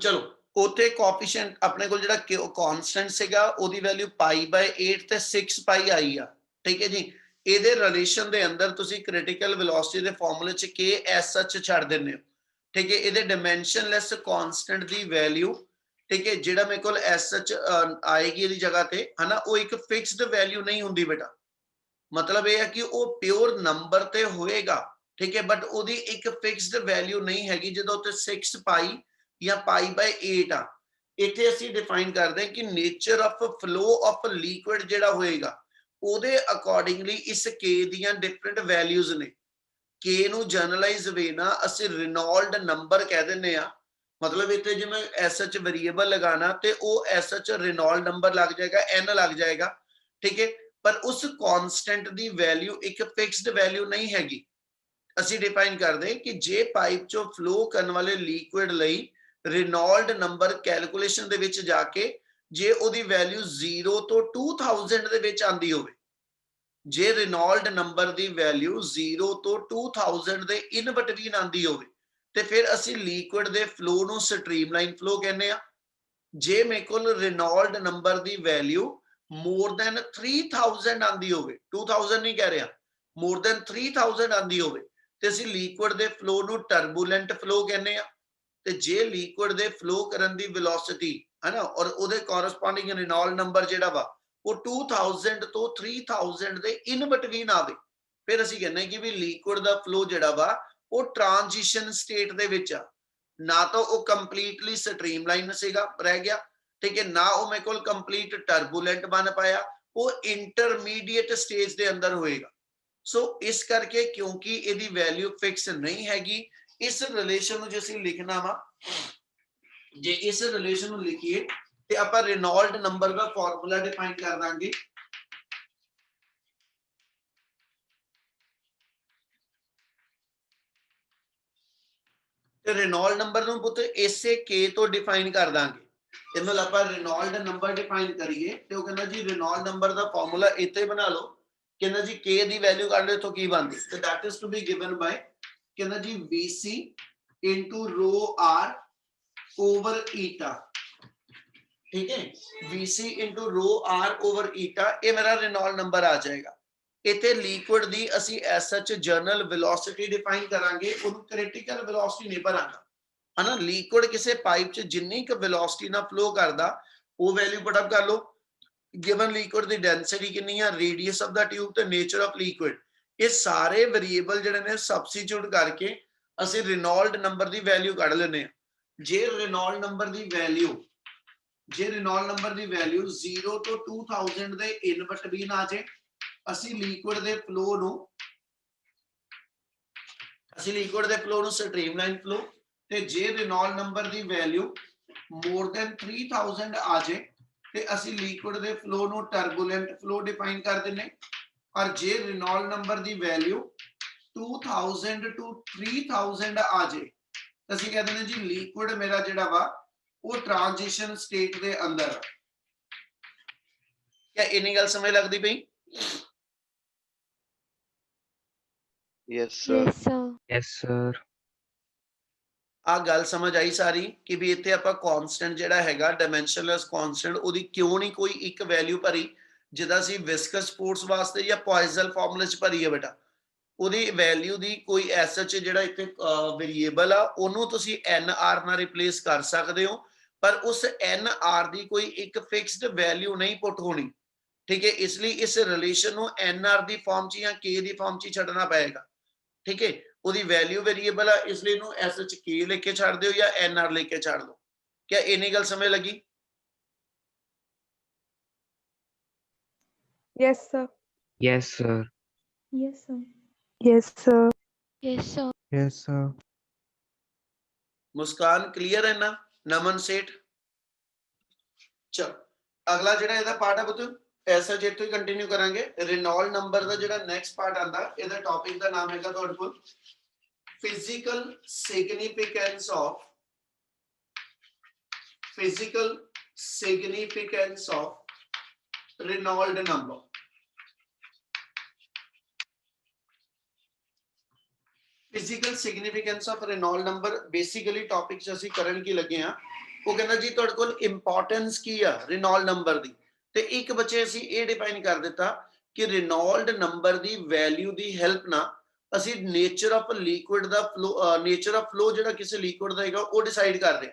ਚਲੋ ਉੱਥੇ ਕੋਐਫੀਸ਼ੀਐਂਟ ਆਪਣੇ ਕੋਲ ਜਿਹੜਾ ਕਾਂਸਟੈਂਟ ਸੀਗਾ ਉਹਦੀ ਵੈਲਿਊ π/8 ਤੇ 6π ਆਈ ਆ, ਠੀਕ ਹੈ ਜੀ। ਇਹਦੇ ਰਿਲੇਸ਼ਨ ਦੇ ਅੰਦਰ ਤੁਸੀਂ ਕ੍ਰਿਟੀਕਲ ਵੈਲੋਸਿਟੀ ਦੇ ਫਾਰਮੂਲੇ ਚ k ਐਸ ਸੱਚ ਛੱਡ ਦਿੰਦੇ ਹੋ, ਠੀਕ ਹੈ। ਇਹਦੇ ਡਾਈਮੈਂਸ਼ਨਲੈਸ ਕਾਂਸਟੈਂਟ ਦੀ ਵੈਲਿਊ, ਠੀਕ ਹੈ, ਜਿਹੜਾ ਮੇਰੇ ਕੋਲ ਐਸ ਸੱਚ ਆਏਗੀ ਇਹਦੀ ਜਗ੍ਹਾ ਤੇ, ਹਨਾ, ਉਹ ਇੱਕ ਫਿਕਸਡ ਵੈਲਿਊ ਨਹੀਂ ਹੁੰਦੀ ਬੇਟਾ। मतलब यह है कि वो प्योर नंबर ते होएगा, ठीक है, बट ओदी एक फिक्स्ड वैल्यू नहीं हैगी जो उत्ते 6π या π/8 आ। इत्थे असीं डिफाइन करदे हैं कि nature of flow of liquid जिहड़ा होएगा ओदे अकॉर्डिंगली इस के दियां डिफरेंट वैल्यूज ने। के नू जनरलाइज वे ना असीं रेनॉल्ड नंबर कह दिंदे आ, मतलब इत्थे जिवें एसएच वेरिएबल लगाना ते ओ एसएच रेनॉल्ड नंबर लग जाएगा, एन लग जाएगा, ठीक है, पर उस कांस्टेंट दी वैल्यू एक फिक्स्ड वैल्यू नहीं हैगी। ਅਸੀਂ डिफाइन करते कि जे पाइप चो फ्लो करने वाले लिक्विड लई रेनॉल्ड नंबर कैलकुलेशन दे विच जाके जे ओदी वैल्यू 0 तो 2000 दे विच आंदी होवे, जे रेनॉल्ड नंबर दी वैल्यू 0 तो 2000 दे इन बिटवीन आंदी होवे ते फिर ਅਸੀਂ लिक्विड दे फ्लो ਨੂੰ स्ट्रीमलाइन फ्लो कहने आ। जे मेरे कोल रेनॉल्ड नंबर दी वैल्यू more than 3000 आंदी होवे, 2000 नहीं कह रहा, more than 3000 आंदी होवे ते ਅਸੀਂ ਲਿਕੁਇਡ ਦੇ ਫਲੋ ਨੂੰ ਟਰਬੂਲੈਂਟ ਫਲੋ ਕਹਿੰਦੇ ਆ। ਤੇ ਜੇ ਲਿਕੁਇਡ ਦੇ ਫਲੋ ਕਰਨ ਦੀ ਵੈਲੋਸਿਟੀ ਹੈ ਨਾ ਔਰ ਉਹਦੇ ਕੋਰਸਪੋਂਡਿੰਗ ਰੇਨॉल्ड ਨੰਬਰ ਜਿਹੜਾ ਵਾ ਉਹ 2000 ਤੋਂ 3000 ਦੇ ਇਨ ਬਿਟਵੀਨ ਆਵੇ, ਫਿਰ ਅਸੀਂ ਕਹਿੰਦੇ ਕਿ ਵੀ ਲਿਕੁਇਡ ਦਾ ਫਲੋ ਜਿਹੜਾ ਵਾ ਉਹ ਟ੍ਰਾਂਜੀਸ਼ਨ ਸਟੇਟ ਦੇ ਵਿੱਚ ਆ। ਨਾ ਤਾਂ ਉਹ ਕੰਪਲੀਟਲੀ ਸਟ੍ਰੀਮਲਾਈਨ ਸੀਗਾ ਰਹਿ ਗਿਆ, ठीक है, ना वो मेरे को कंप्लीट टर्बुलेंट बन पाया, वो इंटरमीडिएट स्टेज के अंदर होएगा। सो इस करके क्योंकि इहदी वैल्यू फिक्स नहीं हैगी, इस रिलेशन जो असीं लिखना वा, जे इस रिलेशन को लिखिए ते आपां रेनॉल्ड नंबर का फॉर्मूला डिफाइन कर दांगे। ते रेनॉल्ड नंबर नूं पुੱਤ इसे k तो डिफाइन कर दांगे। ਇਹਨੂੰ ਆਪਾਂ रेनॉल्ड नंबर डिफाइन करिए ਤੇ ਉਹ ਕਹਿੰਦਾ ਜੀ रेनॉल्ड नंबर ਦਾ ਫਾਰਮੂਲਾ ਇੱਥੇ ਬਣਾ ਲਓ। ਕਹਿੰਦਾ ਜੀ k ਦੀ ਵੈਲਿਊ ਕੱਢ ਲਓ, ਇੱਥੋਂ ਕੀ ਬਣਦੀ ਤੇ that is to be given by ਕਹਿੰਦਾ ਜੀ vc into rho r over eta, ठीक है, vc into rho r over eta ਇਹ ਮੇਰਾ रेनॉल्ड नंबर आ जाएगा। ਇੱਥੇ ਲਿਕੁਇਡ ਦੀ ਅਸੀਂ ਐਸ ਸੱਚ ਜਨਰਲ ਵੈਲੋਸਿਟੀ डिफाइन ਕਰਾਂਗੇ, ਉਹਨੂੰ ਕ੍ਰਿਟੀਕਲ ਵੈਲੋਸਿਟੀ ਨਹੀਂ ਭਰਾਂਗਾ, है ना। लिक्विड किसी पाइप च जिन्नी क वेलोसिटी ना फ्लो करदा वो वैल्यू पुट अप कर लो। गिवन लिक्विड दी डेंसिटी कितनी है, रेडियस ऑफ द ट्यूब ते नेचर ऑफ लिक्विड, ये सारे वेरिएबल जिहड़े ने सबस्टिट्यूट करके ਅਸੀਂ रेनॉल्ड नंबर दी वैल्यू कढ लेने आ। जे रेनॉल्ड नंबर दी वैल्यू 0 तो 2000 दे इन बिटवीन आ जाए, ਅਸੀਂ लिक्विड दे फ्लो ਨੂੰ स्ट्रीमलाइन फ्लो ਤੇ ਜੇ रेनॉल्ड नंबर ਦੀ ਵੈਲਿਊ more than 3000 ਆ ਜਾਏ ਤੇ ਅਸੀਂ ਲਿਕੁਇਡ ਦੇ ਫਲੋ ਨੂੰ ਟਰਬੂਲੈਂਟ ਫਲੋ ਡਿਫਾਈਨ ਕਰ ਦਿੰਨੇ। ਔਰ ਜੇ रेनॉल्ड नंबर ਦੀ ਵੈਲਿਊ 2000 to 3000 ਆ ਜਾਏ ਤਾਂ ਅਸੀਂ ਕਹਿ ਦਿੰਦੇ ਜੀ ਲਿਕੁਇਡ ਮੇਰਾ ਜਿਹੜਾ ਵਾ ਉਹ ਟ੍ਰਾਂਜੀਸ਼ਨ ਸਟੇਟ ਦੇ ਅੰਦਰ ਆ। क्या इन्नी गल समझ लगदी पई? Yes, sir. Yes, sir. Yes, sir. ਆ ਗੱਲ ਸਮਝ ਆਈ ਸਾਰੀ ਕਿ ਵੀ ਇੱਥੇ ਆਪਾਂ ਕਾਂਸਟੈਂਟ ਜਿਹੜਾ ਹੈਗਾ ਡਾਈਮੈਂਸ਼ਨਲੈਸ ਕਾਂਸਟੈਂਟ ਉਹਦੀ ਕਿਉਂ ਨਹੀਂ ਕੋਈ ਇੱਕ ਵੈਲਿਊ ਭਰੀ ਜਿੱਦਾਂ ਅਸੀਂ ਵਿਸਕਸ ਫੋਰਸ ਵਾਸਤੇ ਜਾਂ ਪੋਇਜ਼ਲ ਫਾਰਮੂਲੇ ਚ ਭਰੀ ਹੈ ਬੇਟਾ। ਉਹਦੀ ਵੈਲਿਊ ਦੀ ਕੋਈ ਐਸਐਚ ਜਿਹੜਾ ਇੱਥੇ ਵੇਰੀਏਬਲ ਆ ਉਹਨੂੰ ਤੁਸੀਂ ਐਨ ਆਰ ਨਾਲ ਰਿਪਲੇਸ ਕਰ ਸਕਦੇ ਹੋ, ਪਰ ਉਸ ਐਨ ਆਰ ਦੀ ਕੋਈ ਇੱਕ ਫਿਕਸਡ ਵੈਲਿਊ ਨਹੀਂ ਪੁੱਟ ਹੋਣੀ, ਠੀਕ ਹੈ। ਇਸ ਲਈ ਇਸ ਰਿਲੇਸ਼ਨ ਨੂੰ ਐਨ ਆਰ ਦੀ ਫਾਰਮ ਚ ਜਾਂ ਕੇ ਦੀ ਫਾਰਮ ਚ ਛੱਡਣਾ ਪਏਗਾ, ठीक है, ਉਹਦੀ ਵੈਲਿਊ ਵੇਰੀਏਬਲ ਆ, ਇਸ ਲਈ ਇਹਨੂੰ SHK ਲਿਖ ਕੇ ਛੱਡ ਦਿਓ ਜਾਂ NR ਲਿਖ ਕੇ ਛੱਡ ਦਿਓ। क्या इन्नी गल समझ लगी? Yes, sir. Yes, sir. Yes, sir. Yes, sir. Yes, sir. Yes, sir. मुस्कान क्लियर है ना? नमन सेठ चल अगला ਜਿਹੜਾ ਇਹਦਾ ਪਾर्ट है ਪੁੱਤ ਐਸਾ ਜੇ ਤੋਂ ਹੀ ਕੰਟੀਨਿਊ ਕਰਾਂਗੇ। ਰਿਨੋल्ड ਨੰਬਰ ਦਾ ਜਿਹੜਾ ਨੈਕਸਟ ਪਾर्ट ਆਂਦਾ ਇਹਦਾ ਟੌਪਿਕ ਦਾ ਨਾਮ ਹੈਗਾ ਤੁਹਾਡੇ ਕੋਲ physical significance of Reynolds number। Physical significance of Reynolds number basically topic च ਅਸੀਂ ਕਰਨ ਕੀ ਲੱਗੇ ਆ ਉਹ ਕਹਿੰਦਾ ਜੀ ਤੁਹਾਡੇ ਕੋਲ ਇੰਪੋਰਟੈਂਸ ਕੀ ਆ Reynolds ਨੰਬਰ ਦੀ ਤੇ ਇੱਕ ਬੱਚੇ ਅਸੀਂ ਇਹ ਡਿਫਾਈਨ ਕਰ ਦਿੱਤਾ ਕਿ Reynolds ਨੰਬਰ ਦੀ ਵੈਲਿਊ ਦੀ ਹੈਲਪ ਨਾਲ ਅਸੀਂ nature of liquid the flow ਜਿਹੜਾ ਕਿਸੇ ਲਿਕੁਇਡ ਦਾ ਹੈਗਾ ਉਹ ਡਿਸਾਈਡ ਕਰਦੇ ਆ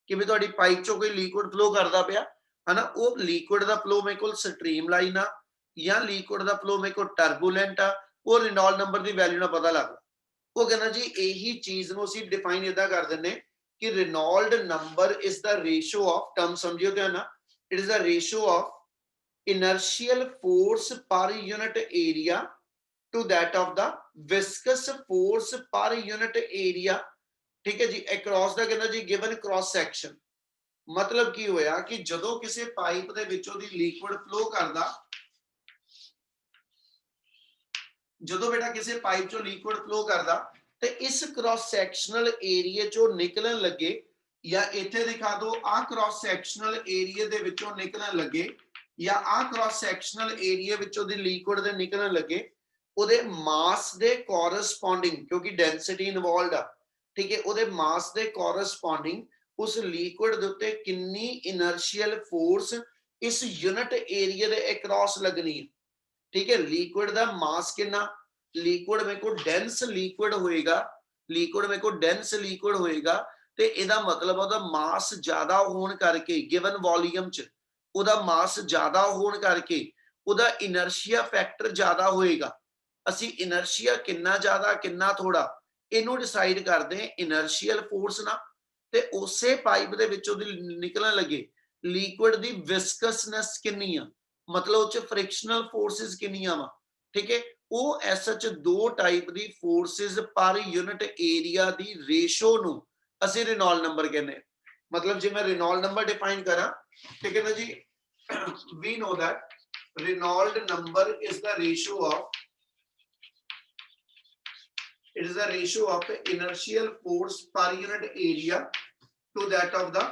ਕਿ ਵੀ ਤੁਹਾਡੀ ਪਾਈਪ ਚੋਂ ਕੋਈ ਲਿਕੁਇਡ ਫਲੋ ਕਰਦਾ ਪਿਆ ਹਨਾ ਉਹ ਲਿਕੁਇਡ ਦਾ ਫਲੋ ਮੇਰੇ ਕੋਲ ਸਟ੍ਰੀਮਲਾਈਨ ਆ ਜਾਂ ਲਿਕੁਇਡ ਦਾ ਫਲੋ ਮੇਰੇ ਕੋਲ ਟਰਬੂਲੈਂਟ ਆ ਉਹ Reynolds ਨੰਬਰ ਦੀ ਵੈਲਿਊ ਨਾਲ ਪਤਾ ਲੱਗਦਾ। ਉਹ ਕਹਿੰਦਾ ਜੀ ਇਹੀ ਚੀਜ਼ ਨੂੰ ਅਸੀਂ ਡਿਫਾਈਨ ਇਦਾਂ ਕਰ ਦਿੰਨੇ ਕਿ Reynolds number is the ratio of term ਸਮਝਿਓ ਧਿਆਨ ਨਾਲ it is the ratio of inertial force per unit area to that of the viscous force per unit area। ठीक है जी across ਦਾ ਕਹਿੰਦਾ ਜੀ given cross section मतलब ਕੀ ਹੋਇਆ ਕਿ ਜਦੋਂ ਕਿਸੇ ਪਾਈਪ ਦੇ ਵਿੱਚੋਂ ਦੀ ਲਿਕੁਇਡ ਫਲੋ ਕਰਦਾ ਜਦੋਂ ਬੇਟਾ ਕਿਸੇ ਪਾਈਪ ਚੋਂ ਲਿਕੁਇਡ ਫਲੋ ਕਰਦਾ ਤੇ ਇਸ ਕ੍ਰਾਸ ਸੈਕਸ਼ਨਲ ਏਰੀਆ ਚੋਂ ਨਿਕਲਣ ਲੱਗੇ ਜਾਂ ਇੱਥੇ ਦਿਖਾ ਦਿਓ ਆ ਕ੍ਰਾਸ ਸੈਕਸ਼ਨਲ ਏਰੀਆ ਦੇ ਵਿੱਚੋਂ ਨਿਕਲਣ ਲੱਗੇ ਜਾਂ ਆ ਕ੍ਰਾਸ ਸੈਕਸ਼ਨਲ ਏਰੀਆ ਵਿੱਚੋਂ ਦੀ ਲਿਕੁਇਡ ਦੇ ਨਿਕਲਣ ਲੱਗੇ ਉਹਦੇ ਮਾਸ ਦੇ ਕੋਰਸਪੋਂਡਿੰਗ ਕਿਉਂਕਿ ਡੈਂਸਿਟੀ ਇਨਵੋਲਵਡ ਆ ਠੀਕ ਹੈ ਉਹਦੇ ਮਾਸ ਦੇ ਕੋਰਸਪੋਂਡਿੰਗ ਉਸ ਲਿਕੁਇਡ ਦੇ ਉੱਤੇ ਕਿੰਨੀ ਇਨਰਸ਼ੀਅਲ ਫੋਰਸ ਇਸ ਯੂਨਿਟ ਏਰੀਆ ਦੇ ਅਕ੍ਰੋਸ ਲੱਗਣੀ ਹੈ ठीक है लिक्विड ਦਾ ਮਾਸ ਕਿੰਨਾ ਲਿਕੁਇਡ ਮੇਰੇ ਕੋਲ ਡੈਂਸ ਲਿਕੁਇਡ ਹੋਏਗਾ ਤੇ ਇਹਦਾ ਮਤਲਬ ਉਹਦਾ ਮਾਸ ਜ਼ਿਆਦਾ ਹੋਣ ਕਰਕੇ ਗਿਵਨ ਵੋਲੀਅਮ ਚ ਉਹਦਾ ਮਾਸ ਜ਼ਿਆਦਾ ਹੋਣ ਕਰਕੇ ਉਹਦਾ ਇਨਰਸ਼ੀਆ ਫੈਕਟਰ ਜ਼ਿਆਦਾ ਹੋਏਗਾ। ਅਸੀਂ ਇਨਰਸ਼ੀਆ ਕਿੰਨਾ ਜ਼ਿਆਦਾ ਕਿੰਨਾ ਥੋੜਾ ਇਹਨੂੰ ਡਿਸਾਈਡ ਕਰਦੇ ਹਾਂ ਇਨਰਸ਼ੀਅਲ ਫੋਰਸ ਨਾਲ ਤੇ ਉਸੇ ਪਾਈਪ ਦੇ ਵਿੱਚੋਂ ਦੀ ਨਿਕਲਣ ਲੱਗੇ ਲਿਕੁਇਡ ਦੀ ਵਿਸਕਸਨੈਸ ਕਿੰਨੀ ਆ मतलब उच्च फ्रिक्शनल फोर्सेस किन्नियां वा ठीक है वो एसएच दो type the forces per unit area the ratio नु ਅਸੀਂ Reynolds नंबर कहने मतलब जे मैं Reynolds नंबर डिफाइन करा ठीक है ना जी we know that Reynolds number is the ratio of inertial force per unit area to that of the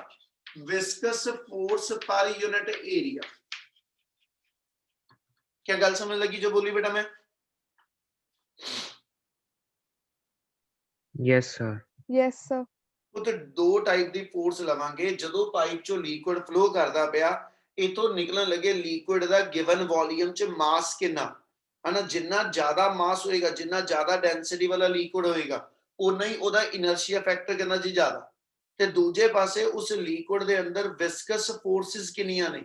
viscous force per unit area। क्या गल समझ लगी जो बोली बेटा मैं? Yes, sir. Yes, sir. ਉਹ ਤੇ ਦੋ ਟਾਈਪ ਦੀ ਫੋਰਸ ਲਵਾਂਗੇ ਜਦੋਂ ਪਾਈਪ ਚੋਂ ਲਿਕੁਇਡ ਫਲੋ ਕਰਦਾ ਪਿਆ ਇਥੋਂ ਨਿਕਲਣ ਲੱਗੇ ਲਿਕੁਇਡ ਦਾ ਗਿਵਨ ਵੋਲੀਅਮ ਚ ਮਾਸ ਕਿੰਨਾ ਹਨਾ ਜਿੰਨਾ ਜ਼ਿਆਦਾ ਮਾਸ ਹੋਏਗਾ ਜਿੰਨਾ ਜ਼ਿਆਦਾ ਡੈਂਸਿਟੀ ਵਾਲਾ ਲਿਕੁਇਡ ਹੋਏਗਾ ਉਨਾ ਹੀ ਉਹਦਾ ਇਨਰਸ਼ੀਆ ਫੈਕਟਰ ਕਿੰਨਾ ਜੀ ਜ਼ਿਆਦਾ ਤੇ ਦੂਜੇ ਪਾਸੇ ਉਸ ਲਿਕੁਇਡ ਦੇ ਅੰਦਰ ਵਿਸਕਸ ਫੋਰਸਿਸ ਕਿੰਨੀਆਂ ਨੇ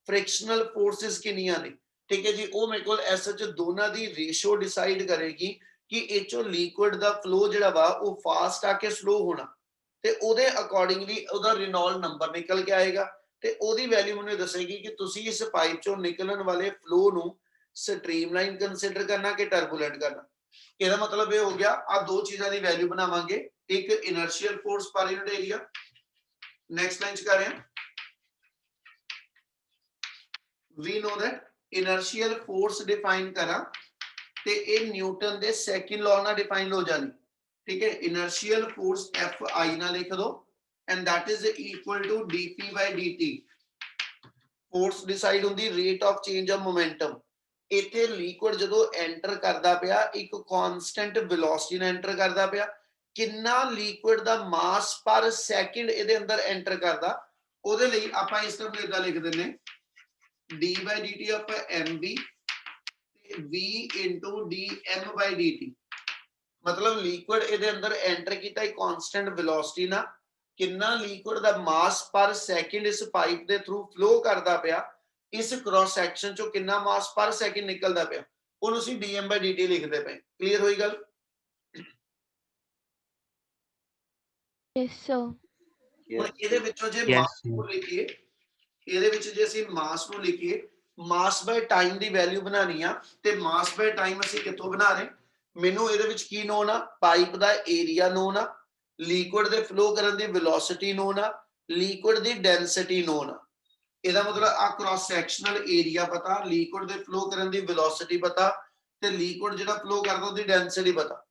ਫ੍ਰਿਕਸ਼ਨਲ ਫੋਰਸਿਸ ਕਿੰਨੀਆਂ ਨੇ ठीक है जी ਉਹ ਮੇਰੇ ਕੋਲ ਐਸਐਚ ਦੋਨਾਂ ਦੀ ਰੇਸ਼ੋ ਡਿਸਾਈਡ ਕਰੇਗੀ ਕਿ ਇਹ ਚੋਂ ਲਿਕੁਇਡ ਦਾ ਫਲੋ ਜਿਹੜਾ ਵਾ ਉਹ ਫਾਸਟ ਆ ਕੇ ਸਲੋ ਹੋਣਾ ਤੇ ਉਹਦੇ ਅਕੋਰਡਿੰਗਲੀ ਉਹਦਾ Reynolds ਨੰਬਰ ਨਿਕਲ ਕੇ ਆਏਗਾ ਤੇ ਉਹਦੀ ਵੈਲਿਊ ਮੈਨੂੰ ਦੱਸੇਗੀ ਕਿ ਤੁਸੀਂ ਇਸ ਪਾਈਪ ਚੋਂ ਨਿਕਲਣ ਵਾਲੇ ਫਲੋ ਨੂੰ ਸਟ੍ਰੀਮਲਾਈਨ ਕੰਸੀਡਰ ਕਰਨਾ ਕਿ ਟਰਬੂਲੈਂਟ ਕਰਨਾ। ਇਹਦਾ ਮਤਲਬ ਇਹ ਹੋ ਗਿਆ ਆ ਦੋ ਚੀਜ਼ਾਂ ਦੀ ਵੈਲਿਊ ਬਣਾਵਾਂਗੇ ਇੱਕ ਇਨਰਸ਼ੀਅਲ ਫੋਰਸ ਪਰ ਯੂਨਿਟ ਏਰੀਆ ਨੈਕਸਟ ਲਾਈਨ ਚ ਕਰ ਰਹੇ ਹਾਂ we know that inertial force define करा ते ये न्यूटन दे सेकंड लॉ ना डिफाइन हो जानी ठीक है inertial force Fi ना लिख दो and that is equal to dp by dt force decide होंदी rate of change of momentum इथे liquid जदों enter करदा पिया एक constant velocity ਨਾਲ enter करदा पिया किन्ना liquid दा mass per second ਇਹਦੇ ਅੰਦਰ enter करदा ਉਹਦੇ ਲਈ ਆਪਾਂ ਇਸ ਤਰ੍ਹਾਂ ਇਦਾਂ ਲਿਖ ਦਿੰਨੇ d by dt of mv v into dm by dt मतलब लिक्विड ਇਹਦੇ ਅੰਦਰ ਐਂਟਰ ਕੀਤਾ ਇੱਕ ਕਾਂਸਟੈਂਟ ਵੈਲੋਸਿਟੀ ਨਾਲ ਕਿੰਨਾ ਲਿਕੁਇਡ ਦਾ ਮਾਸ ਪਰ ਸੈਕਿੰਡ ਇਸ ਪਾਈਪ ਦੇ ਥਰੂ ਫਲੋ ਕਰਦਾ ਪਿਆ ਇਸ ਕ੍ਰਾਸ ਸੈਕਸ਼ਨ ਚੋਂ ਕਿੰਨਾ ਮਾਸ ਪਰ ਸੈਕਿੰਡ ਨਿਕਲਦਾ ਪਿਆ ਉਹਨੂੰ ਅਸੀਂ dm by dt ਲਿਖਦੇ ਪਏ ਕਲੀਅਰ ਹੋਈ ਗੱਲ Yes, sir. ਹੁਣ Yes. ਇਹਦੇ ਵਿੱਚੋਂ ਜੇ Yes, ਮਾਸ sir. ਨੂੰ ਲਿਖੀਏ, ਇਹਦੇ ਵਿੱਚ ਜੇ ਅਸੀਂ ਮਾਸ ਨੂੰ ਲਿਖੀਏ, ਮਾਸ ਬਾਈ ਟਾਈਮ ਦੀ ਵੈਲਿਊ ਬਣਾਣੀ ਆ, ਤੇ ਮਾਸ ਬਾਈ ਟਾਈਮ ਅਸੀਂ ਕਿੱਥੋਂ ਬਣਾ ਰਹੇ? ਮੈਨੂੰ ਇਹਦੇ ਵਿੱਚ ਕੀ ਨੋਨ ਆ? ਪਾਈਪ ਦਾ ਏਰੀਆ ਨੋਨ ਆ, ਲਿਕੁਇਡ ਦੇ ਫਲੋ ਕਰਨ ਦੀ ਵੈਲੋਸਿਟੀ ਨੋਨ ਆ, ਲਿਕੁਇਡ ਦੀ ਡੈਂਸਿਟੀ ਨੋਨ ਆ। ਇਹਦਾ ਮਤਲਬ ਆ ਕ੍ਰਾਸ ਸੈਕਸ਼ਨਲ ਏਰੀਆ ਪਤਾ, ਲਿਕੁਇਡ ਦੇ ਫਲੋ ਕਰਨ ਦੀ ਵੈਲੋਸਿਟੀ ਪਤਾ, ਤੇ ਲਿਕੁਇਡ ਜਿਹੜਾ ਫਲੋ ਕਰਦਾ ਉਹਦੀ ਡੈਂਸਿਟੀ ਪਤਾ।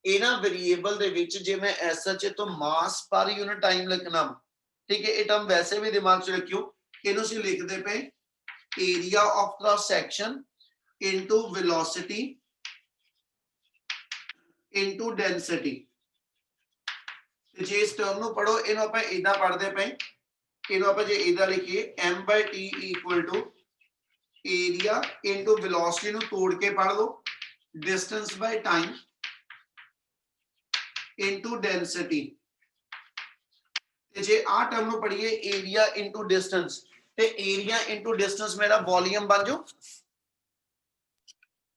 ਇਹਨਾਂ ਵੇਰੀਏਬਲ ਦੇ ਵਿੱਚ ਜੇ ਮੈਂ ਐਸਐਚ ਤੋਂ ਮਾਸ ਪਰ ਯੂਨਿਟ ਟਾਈਮ ਲਿਖਣਾ, ਠੀਕ ਹੈ, ਇਹ ਟਰਮ ਵੈਸੇ ਵੀ ਦਿਮਾਗ 'ਚ ਰੱਖਿਓ, ਇਹਨੂੰ ਅਸੀਂ ਲਿਖਦੇ ਪਏ area of cross section into velocity into density. ਤੇ ਜੇ ਇਸ ਟਰਮ ਨੂੰ ਪੜੋ, ਇਹਨੂੰ ਆਪਾਂ ਇਦਾਂ ਪੜਦੇ ਪਏ, ਇਹਨੂੰ ਆਪਾਂ ਜੇ ਇਦਾਂ ਲਿਖੀਏ m/t equal to area into velocity ਨੂੰ ਤੋੜ ਕੇ ਪੜ ਲਓ, distance by time into density. ਤੇ ਜੇ ਆ ਟਰਮ ਨੂੰ ਪੜੀਏ ਏਰੀਆ ਇਨਟੂ ਡਿਸਟੈਂਸ, ਤੇ ਏਰੀਆ ਇਨਟੂ ਡਿਸਟੈਂਸ ਮੇਰਾ ਵੋਲੀਅਮ ਬਣ ਜਾਊ।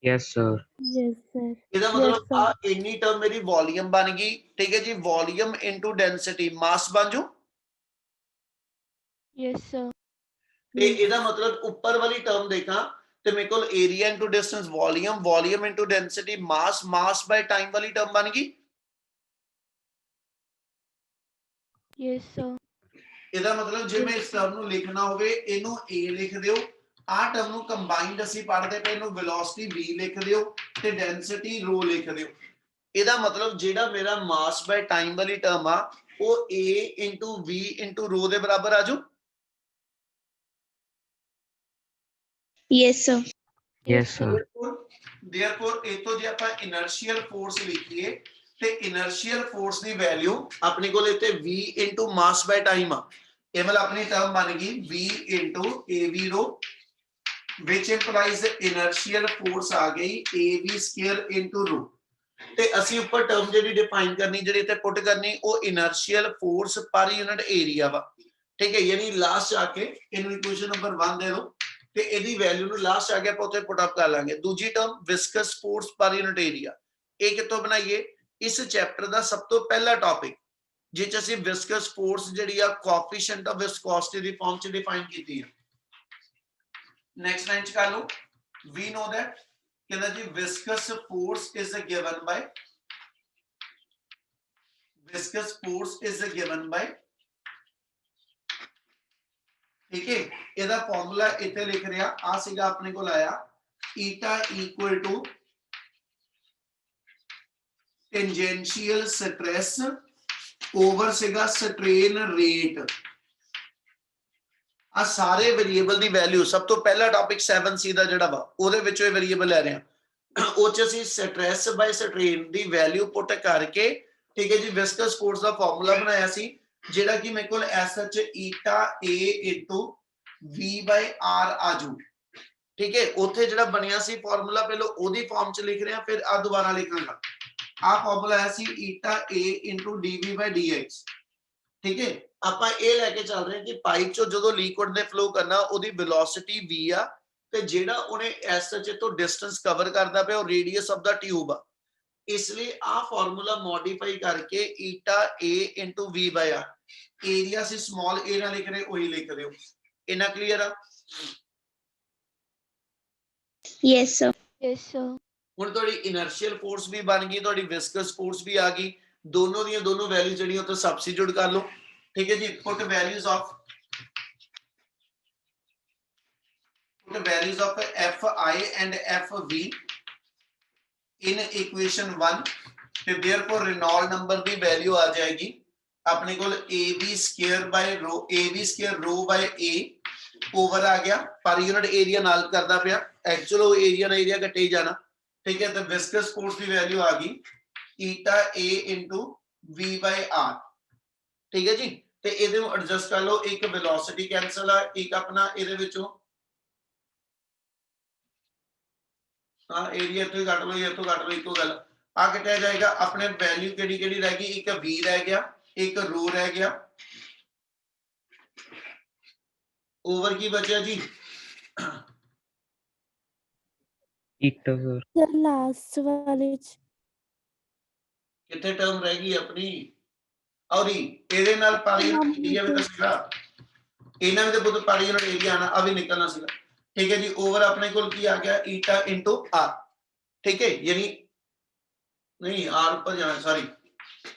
Yes, sir. Yes, sir. ਇਹਦਾ Yes, ਮਤਲਬ sir. ਆ ਇੰਨੀ ਟਰਮ ਮੇਰੀ ਵੋਲੀਅਮ ਬਣ ਗਈ, ਠੀਕ ਹੈ ਜੀ। ਵੋਲੀਅਮ ਇਨਟੂ ਡੈਂਸਿਟੀ ਮਾਸ ਬਣ ਜਾਊ। Yes, sir. ਤੇ ਇਹਦਾ ਮਤਲਬ ਉੱਪਰ ਵਾਲੀ ਟਰਮ ਦੇਖਾਂ ਤੇ ਮੇਰੇ ਕੋਲ area into distance volume, volume into density mass, mass by time ਵਾਲੀ ਟਰਮ ਬਣ ਗਈ। Yes, sir. ਇਹਦਾ ਮਤਲਬ ਜੇ ਮੈਂ ਇਸ ਟਰਮ ਨੂੰ ਲਿਖਣਾ ਹੋਵੇ, ਇਹਨੂੰ a ਲਿਖ ਦਿਓ, ਆ ਟਰਮ ਨੂੰ ਕੰਬਾਈਨਡ ਅਸੀਂ ਪੜ੍ਹਦੇ ਪਏ, ਇਹਨੂੰ ਵੈਲੋਸਿਟੀ v ਲਿਖ ਦਿਓ ਤੇ ਡੈਂਸਿਟੀ ρ ਲਿਖ ਦਿਓ। ਇਹਦਾ ਮਤਲਬ ਜਿਹੜਾ ਮੇਰਾ ਮਾਸ ਬਾਈ ਟਾਈਮ ਵਾਲੀ ਟਰਮ ਆ, ਉਹ a ਇਨਟੂ v ਇਨਟੂ ρ ਦੇ ਬਰਾਬਰ ਆ ਜਾਊ। Yes, sir. Yes, sir. therefore ਇਤੋਂ ਜੇ ਆਪਾਂ ਇਨਰਸ਼ੀਅਲ ਫੋਰਸ ਲਿਖੀਏ, ਤੇ ਇਨਰਸ਼ੀਅਲ ਫੋਰਸ ਦੀ ਵੈਲਿਊ ਆਪਣੇ ਕੋਲ ਇੱਥੇ v into mass by time ਆ। ਇਹ ਮਤਲਬ ਆਪਣੀ ਟਰਮ ਬਣ ਗਈ v ਇਨਟੂ av ਰੋ, which implies inertial force ਆ ਗਈ av ਸਕੁਅਰ ਇਨਟੂ ρ। ਤੇ ਅਸੀਂ ਉੱਪਰ ਟਰਮ ਜਿਹੜੀ ਡਿਫਾਈਨ ਕਰਨੀ, ਜਿਹੜੀ ਇੱਥੇ ਪੁੱਟ ਕਰਨੀ, ਉਹ ਇਨਰਸ਼ੀਅਲ ਫੋਰਸ ਪਰ ਯੂਨਿਟ ਏਰੀਆ ਵਾ, ਠੀਕ ਹੈ। ਯਾਨੀ ਲਾਸਟ ਆ ਕੇ ਇਹਨੂੰ ਇਕੁਏਸ਼ਨ ਨੰਬਰ 1 ਦੇ ਦਿਓ, ਤੇ ਇਹਦੀ ਵੈਲਿਊ ਨੂੰ ਲਾਸਟ ਆ ਕੇ ਆਪਾਂ ਉੱਥੇ ਪੁੱਟ ਅਪ ਕਰ ਲਾਂਗੇ। ਦੂਜੀ ਟਰਮ ਵਿਸਕਸ ਫੋਰਸ ਪਰ ਯੂਨਿਟ ਏਰੀਆ, ਇਹ ਕਿੱਥੋਂ ਬਣਾਈਏ? ਇਸ ਚੈਪਟਰ ਦਾ ਸਭ ਤੋਂ ਪਹਿਲਾ ਟੌਪਿਕ, ਜਿਸ ਅਸੀਂ ਵਿਸਕਸ ਫੋਰਸ ਜਿਹੜੀ ਆ ਕੋਐਫੀਸ਼ੀਐਂਟ ਆਫ ਵਿਸਕੋਸਿਟੀ ਦੀ ਫਾਰਮ ਚ ਡਿਫਾਈਨ ਕੀਤੀ ਹੈ। ਨੈਕਸਟ ਲਾਈਨ ਚ ਕਰ ਲਓ, we know that ਕਹਿੰਦਾ ਜੀ viscous force is given by, viscous force is given by, ਠੀਕ ਹੈ। ਇਹਦਾ ਫਾਰਮੂਲਾ ਇੱਥੇ ਲਿਖ ਰਿਹਾ, ਆ ਸੀਗਾ ਆਪਣੇ ਕੋਲ ਆਇਆ ਈਟਾ ਇਕੁਅਲ ਟੂ ਟੈਂਜੈਂਸ਼ੀਅਲ ਸਟ੍ਰੈਸ ਓਵਰ ਸੀਗਾ ਸਟ੍ਰੇਨ ਰੇਟ। ਆ ਸਾਰੇ ਵੇਰੀਏਬਲ ਦੀ ਵੈਲਿਊ, ਸਭ ਤੋਂ ਪਹਿਲਾ ਟੌਪਿਕ 7C ਦਾ ਜਿਹੜਾ ਵਾ, ਉਹਦੇ ਵਿੱਚੋਂ ਇਹ ਵੇਰੀਏਬਲ ਲੈ ਰਹੇ ਹਾਂ। ਉਹ ਚ ਅਸੀਂ ਸਟ੍ਰੈਸ ਬਾਈ ਸਟ੍ਰੇਨ ਦੀ ਵੈਲਿਊ ਪੁੱਟ ਕਰਕੇ, ਠੀਕ ਹੈ ਜੀ, ਵਿਸਕਸ ਫੋਰਸ ਦਾ ਫਾਰਮੂਲਾ ਬਣਾਇਆ ਸੀ, ਜਿਹੜਾ ਕਿ ਮੇਰੇ ਕੋਲ SH eta a into v by r ਆਜੂ, ਠੀਕ ਹੈ। ਉੱਥੇ ਜਿਹੜਾ ਬਣਿਆ ਸੀ ਫਾਰਮੂਲਾ, ਪਹਿਲਾਂ ਉਹਦੀ ਫਾਰਮ ਚ ਲਿਖ ਰਿਹਾ, ਫਿਰ ਆ ਦੁਬਾਰਾ ਲਿਖਾਂਗਾ। ਆ ਫਾਰਮੂਲਾ ਆਇਆ ਸੀ eta a into dv by dx, ਠੀਕ ਹੈ। ਆਪਾਂ ਇਹ ਲੈ ਕੇ ਚੱਲ ਰਹੇ ਹਾਂ ਕਿ ਪਾਈਪ ਚੋਂ ਜਦੋਂ ਲਿਕੁਇਡ ਨੇ ਫਲੋ ਕਰਨਾ, ਉਹਦੀ ਵੈਲੋਸਿਟੀ v ਆ, ਤੇ ਜਿਹੜਾ ਉਹਨੇ ਐਸਐਚ ਤੋਂ ਡਿਸਟੈਂਸ ਕਵਰ ਕਰਦਾ ਪਿਆ, ਉਹ ਰੇਡੀਅਸ ਆਫ ਦਾ ਟਿਊਬ ਆ। ਇਸ ਲਈ ਆ ਫਾਰਮੂਲਾ ਮੋਡੀਫਾਈ ਕਰਕੇ eta a into v by r, area ਸੀ ਸਮਾਲ a ਨਾਲ ਲਿਖ ਰਹੇ, ਉਹੀ ਲਿਖ ਦਿਓ। ਇਹਨਾਂ ਕਲੀਅਰ ਆ? Yes, sir. Yes, sir. ਹੁਣ ਤੁਹਾਡੀ ਇਨਰਸ਼ੀਅਲ ਫੋਰਸ ਵੀ ਬਣ ਗਈ, ਤੁਹਾਡੀ ਵਿਸਕਸ ਫੋਰਸ ਵੀ ਆ ਗਈ, ਦੋਨੋਂ ਦੀਆਂ ਦੋਨੋਂ ਵੈਲਿਊ ਜਿਹੜੀਆਂ ਉੱਥੇ ਸਬਸਟੀਟਿਊਟ ਕਰ ਲਓ, ਠੀਕ ਹੈ ਜੀ। Put values of fi and fv in equation 1, ਤੇ therefore रेनॉल्ड नंबर ਦੀ ਵੈਲਿਊ ਆ ਜਾਏਗੀ ਆਪਣੇ ਕੋਲ ab ਸਕੁਅਰ ਬਾਈ ਰੋ, ab ਸਕੁਅਰ ਰੋ ਬਾਈ a ਓਵਰ ਆ ਗਿਆ, ਪਰ ਯੂਨਿਟ ਏਰੀਆ ਨਾਲ ਕਰਦਾ ਪਿਆ, ਐਕਚੁਅਲ ਉਹ ਏਰੀਆ ਨਾਲ ਏਰੀਆ ਕੱਟੇ ਜਾਣਾ, ਠੀਕ ਹੈ। ਤੇ ਵਿਸਕਸ ਫੋਰਸ ਦੀ ਵੈਲਿਊ ਆ ਗਈ eta a into v by r, ਠੀਕ ਹੈ ਜੀ। ਤੇ ਇਹਦੇ ਨੂੰ ਐਡਜਸਟ ਕਰ ਲਓ, ਇੱਕ ਵੈਲੋਸਿਟੀ ਕੈਨਸਲ ਆ, ਇੱਕ ਆਪਣਾ ਇਹਦੇ ਵਿੱਚੋਂ ਹਾਂ ਏਰੀਆ ਤੋਂ ਹੀ ਕੱਟ ਲਓ, ਇਹ ਤੋਂ ਕੱਟ ਲਓ, ਇੱਕੋ ਗੱਲ ਆ ਕੱਟਿਆ ਜਾਏਗਾ। ਆਪਣੇ ਵੈਲਿਊ ਕਿਹੜੀ ਕਿਹੜੀ ਰਹਿ ਗਈ? ਇੱਕ v ਰਹਿ ਗਿਆ, ਇੱਕ ਰੋ ਰਹਿ ਗਿਆ, ਓਵਰ ਕੀ ਬਚਿਆ ਜੀ? Eta, sir. The last one is ਕਿੱਥੇ ਟਰਮ ਰਹਿ ਗਈ ਆਪਣੀ? ਔਰ ਇਹਦੇ ਨਾਲ ਪਾਰੀਅਨਲ ਏਰੀਆ ਵੀ ਤਾਂ ਸੀਗਾ, ਇਹਨਾਂ ਵੀ ਤਾਂ ਪੁੱਤ ਪਾਰੀਅਨਲ ਏਰੀਆ ਆਣਾ, ਆ ਵੀ ਨਿਕਲਣਾ ਸੀਗਾ। ठीक है जी, ओवर अपने को की आ गया ईटा इंटू आर, ठीक है, यानी नहीं आर ऊपर जाना, सॉरी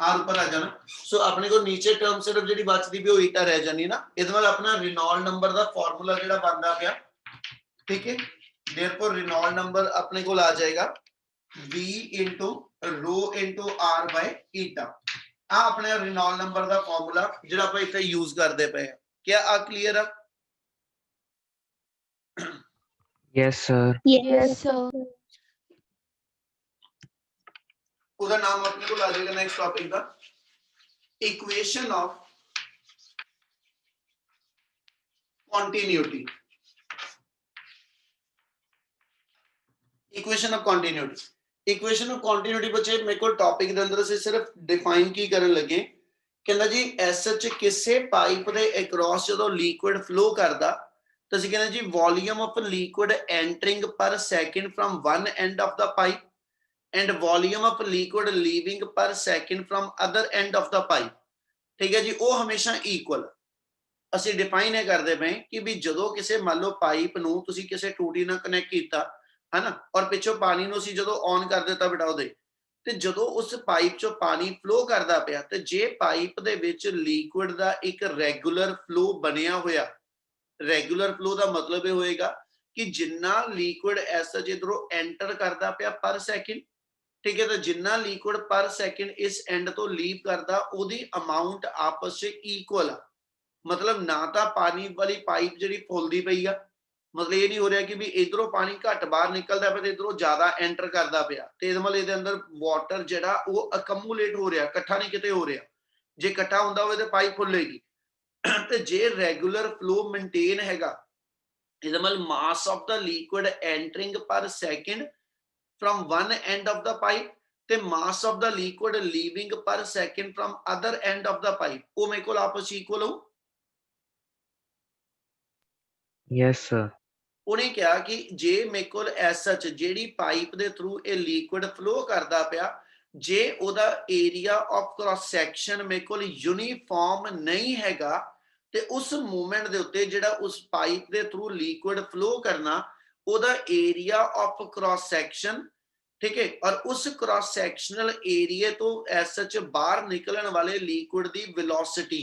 आर ऊपर आ जाना। सो अपने को नीचे टर्म सिर्फ जी बचती भी ईटा रह जानी ना, इस अपना रिनॉल्ड नंबर का फॉर्मूला जो बनता पाया, ठीक है, देयरफॉर रिनॉल्ड नंबर अपने को आ जाएगा V into rho into R by eta. आ अपने रिनॉल्ड नंबर का फॉर्मूला जो आप इतने यूज करते पे, क्या आ क्लियर है? Yes, sir. Yes, sir. ਉਹਦਾ ਨਾਮ ਆਪਣੇ ਕੋਲ ਆ ਜਾਏਗਾ next topic the equation of continuity. Equation of continuity, equation of continuity ਬੱਚੇ ਮੇਰੇ ਕੋਲ ਟੌਪਿਕ ਦੇ ਅੰਦਰ ਅਸੀਂ ਸਿਰਫ ਡਿਫਾਈਨ ਕੀ ਕਰਨ ਲੱਗੇ, ਕਹਿੰਦਾ ਜੀ ਐਸ ਚ ਕਿਸੇ ਪਾਈਪ ਦੇ ਅਕ੍ਰੋਸ ਜਦੋਂ ਲਿਕੁਇਡ ਫਲੋ ਕਰਦਾ ਤਾਂ ਅਸੀਂ ਕਹਿੰਦੇ ਜੀ ਵੋਲੀਅਮ ਆਫ ਲਿਕੁਇਡ ਐਂਟਰਿੰਗ ਪਰ second firm one end of the pipe and volume of liquid leaving per second from other end of the pipe, ठीक है जी, वो हमेशा equal ਅਸੀਂ ਡਿਫਾਈਨ ਇਹ ਕਰਦੇ ਪਏ ਕਿ ਵੀ ਜਦੋਂ ਕਿਸੇ ਮੰਨ ਲਓ ਪਾਈਪ ਨੂੰ ਤੁਸੀਂ ਕਿਸੇ ਟੂਟੀ ਨਾਲ ਕਨੈਕਟ ਕੀਤਾ ਹੈ ਨਾ, ਔਰ ਪਿੱਛੋਂ ਪਾਣੀ ਨੂੰ ਅਸੀਂ ਜਦੋਂ ਔਨ ਕਰ ਦਿੱਤਾ ਬੇਟਾ ਉਹਦੇ, ਤੇ ਜਦੋਂ ਉਸ ਪਾਈਪ ਚੋਂ ਪਾਣੀ ਫਲੋ ਕਰਦਾ ਪਿਆ ਤੇ ਜੇ ਪਾਈਪ ਦੇ ਵਿੱਚ ਲਿਕੁਇਡ ਦਾ ਇੱਕ ਰੈਗੂਲਰ ਫਲੋ ਬਣਿਆ ਹੋਇਆ, ਰੈਗੂਲਰ ਫਲੋ ਦਾ ਮਤਲਬ ਇਹ ਹੋਏਗਾ ਕਿ ਜਿੰਨਾ ਲਿਕੁਇਡ ਐਸਾ ਜਿੱਧਰੋਂ ਐਂਟਰ ਕਰਦਾ ਪਿਆ ਪਰ ਸੈਕਿੰਡ, ठीक है, तो जिन्ना लिक्विड पर सेकंड इस एंड तो लीव करता ओदी अमाउंट आपस में इक्वल आ, मतलब ना तो पानी वाली पाइप जी फुलदी पई आ, मतलब ये नहीं हो रहा कि भी इधरों पानी घट बाहर निकलता पे इधरों ज्यादा एंटर करता पिया, तो इस मतलब ये अंदर वाटर जिहड़ा वो अकमुलेट हो रहा, इकट्ठा नहीं किते हो रहा, जे इकट्ठा हुंदा होवे तो पाइप फुलेगी। तो जे रेगुलर फ्लो मेनटेन हैगा, इहदा मतलब mass of the liquid entering per second from one end of the pipe ਤੇ mass of the liquid leaving per second from other end of the pipe, ਉਹ ਮੇਰੇ ਕੋਲ ਆਪਸ ਇਕੁਅਲ ਹੋ। Yes, sir. ਉਹਨੇ ਕਿਹਾ ਕਿ ਜੇ ਮੇਰੇ ਕੋਲ ਐਸ ਸੱਚ ਜਿਹੜੀ ਪਾਈਪ ਦੇ ਥਰੂ ਇਹ ਲਿਕੁਇਡ ਫਲੋ ਕਰਦਾ ਪਿਆ, ਜੇ ਉਹਦਾ ਏਰੀਆ ਆਫ ਕ੍ਰਾਸ ਸੈਕਸ਼ਨ ਮੇਰੇ ਕੋਲ ਯੂਨੀਫਾਰਮ ਨਹੀਂ ਹੈਗਾ ਤੇ ਉਸ ਮੂਵਮੈਂਟ ਦੇ ਉੱਤੇ ਜਿਹੜਾ ਉਸ ਪਾਈਪ ਦੇ ਥਰੂ ਲਿਕੁਇਡ ਫਲੋ ਕਰਨਾ ਉਹਦਾ ਏਰੀਆ ਆਫ ਕ੍ਰਾਸ ਸੈਕਸ਼ਨ, ठीक है, और उस क्रॉस सैक्शनल एरिया तो एज सच बाहर निकलने वाले लिक्विड दी वेलोसिटी,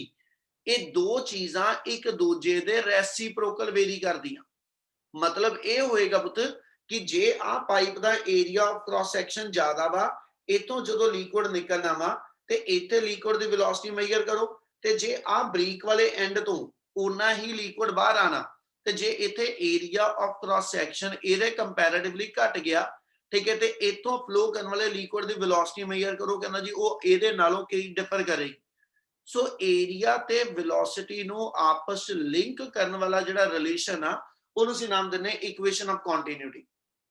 ये दो चीज़ां एक दूजे दे रेसिप्रोकल वेरी करदियां। मतलब ये होएगा पुत कि जे आ पाइप दा एरिया ऑफ क्रॉस सैक्शन ज्यादा वा, इतों जदों लिक्विड निकलना वा ते इत्थे लिक्विड दी वेलोसिटी मेजर करो, ते जे आ ब्रीक वाले एंड तो उन्ना ही लिक्विड बाहर आना, ते जे इत्थे एरिया ऑफ क्रॉस सैक्शन इहदे कंपैरेटिवली घट गया, ठीक है, तो इतों फ्लो करने वाले लिक्विड की वेलोसिटी मेजर करो, कहना जी वो इहदे नालों कई डिफर करेगी। सो एरिया ते वेलोसिटी नु आपस लिंक करने वाला जिहड़ा रिलेशन आ ਉਹਨੂੰ ਅਸੀਂ ਨਾਮ ਦਿੰਨੇ ਇਕੁਏਸ਼ਨ ਆਫ ਕੰਟੀਨਿਊਟੀ।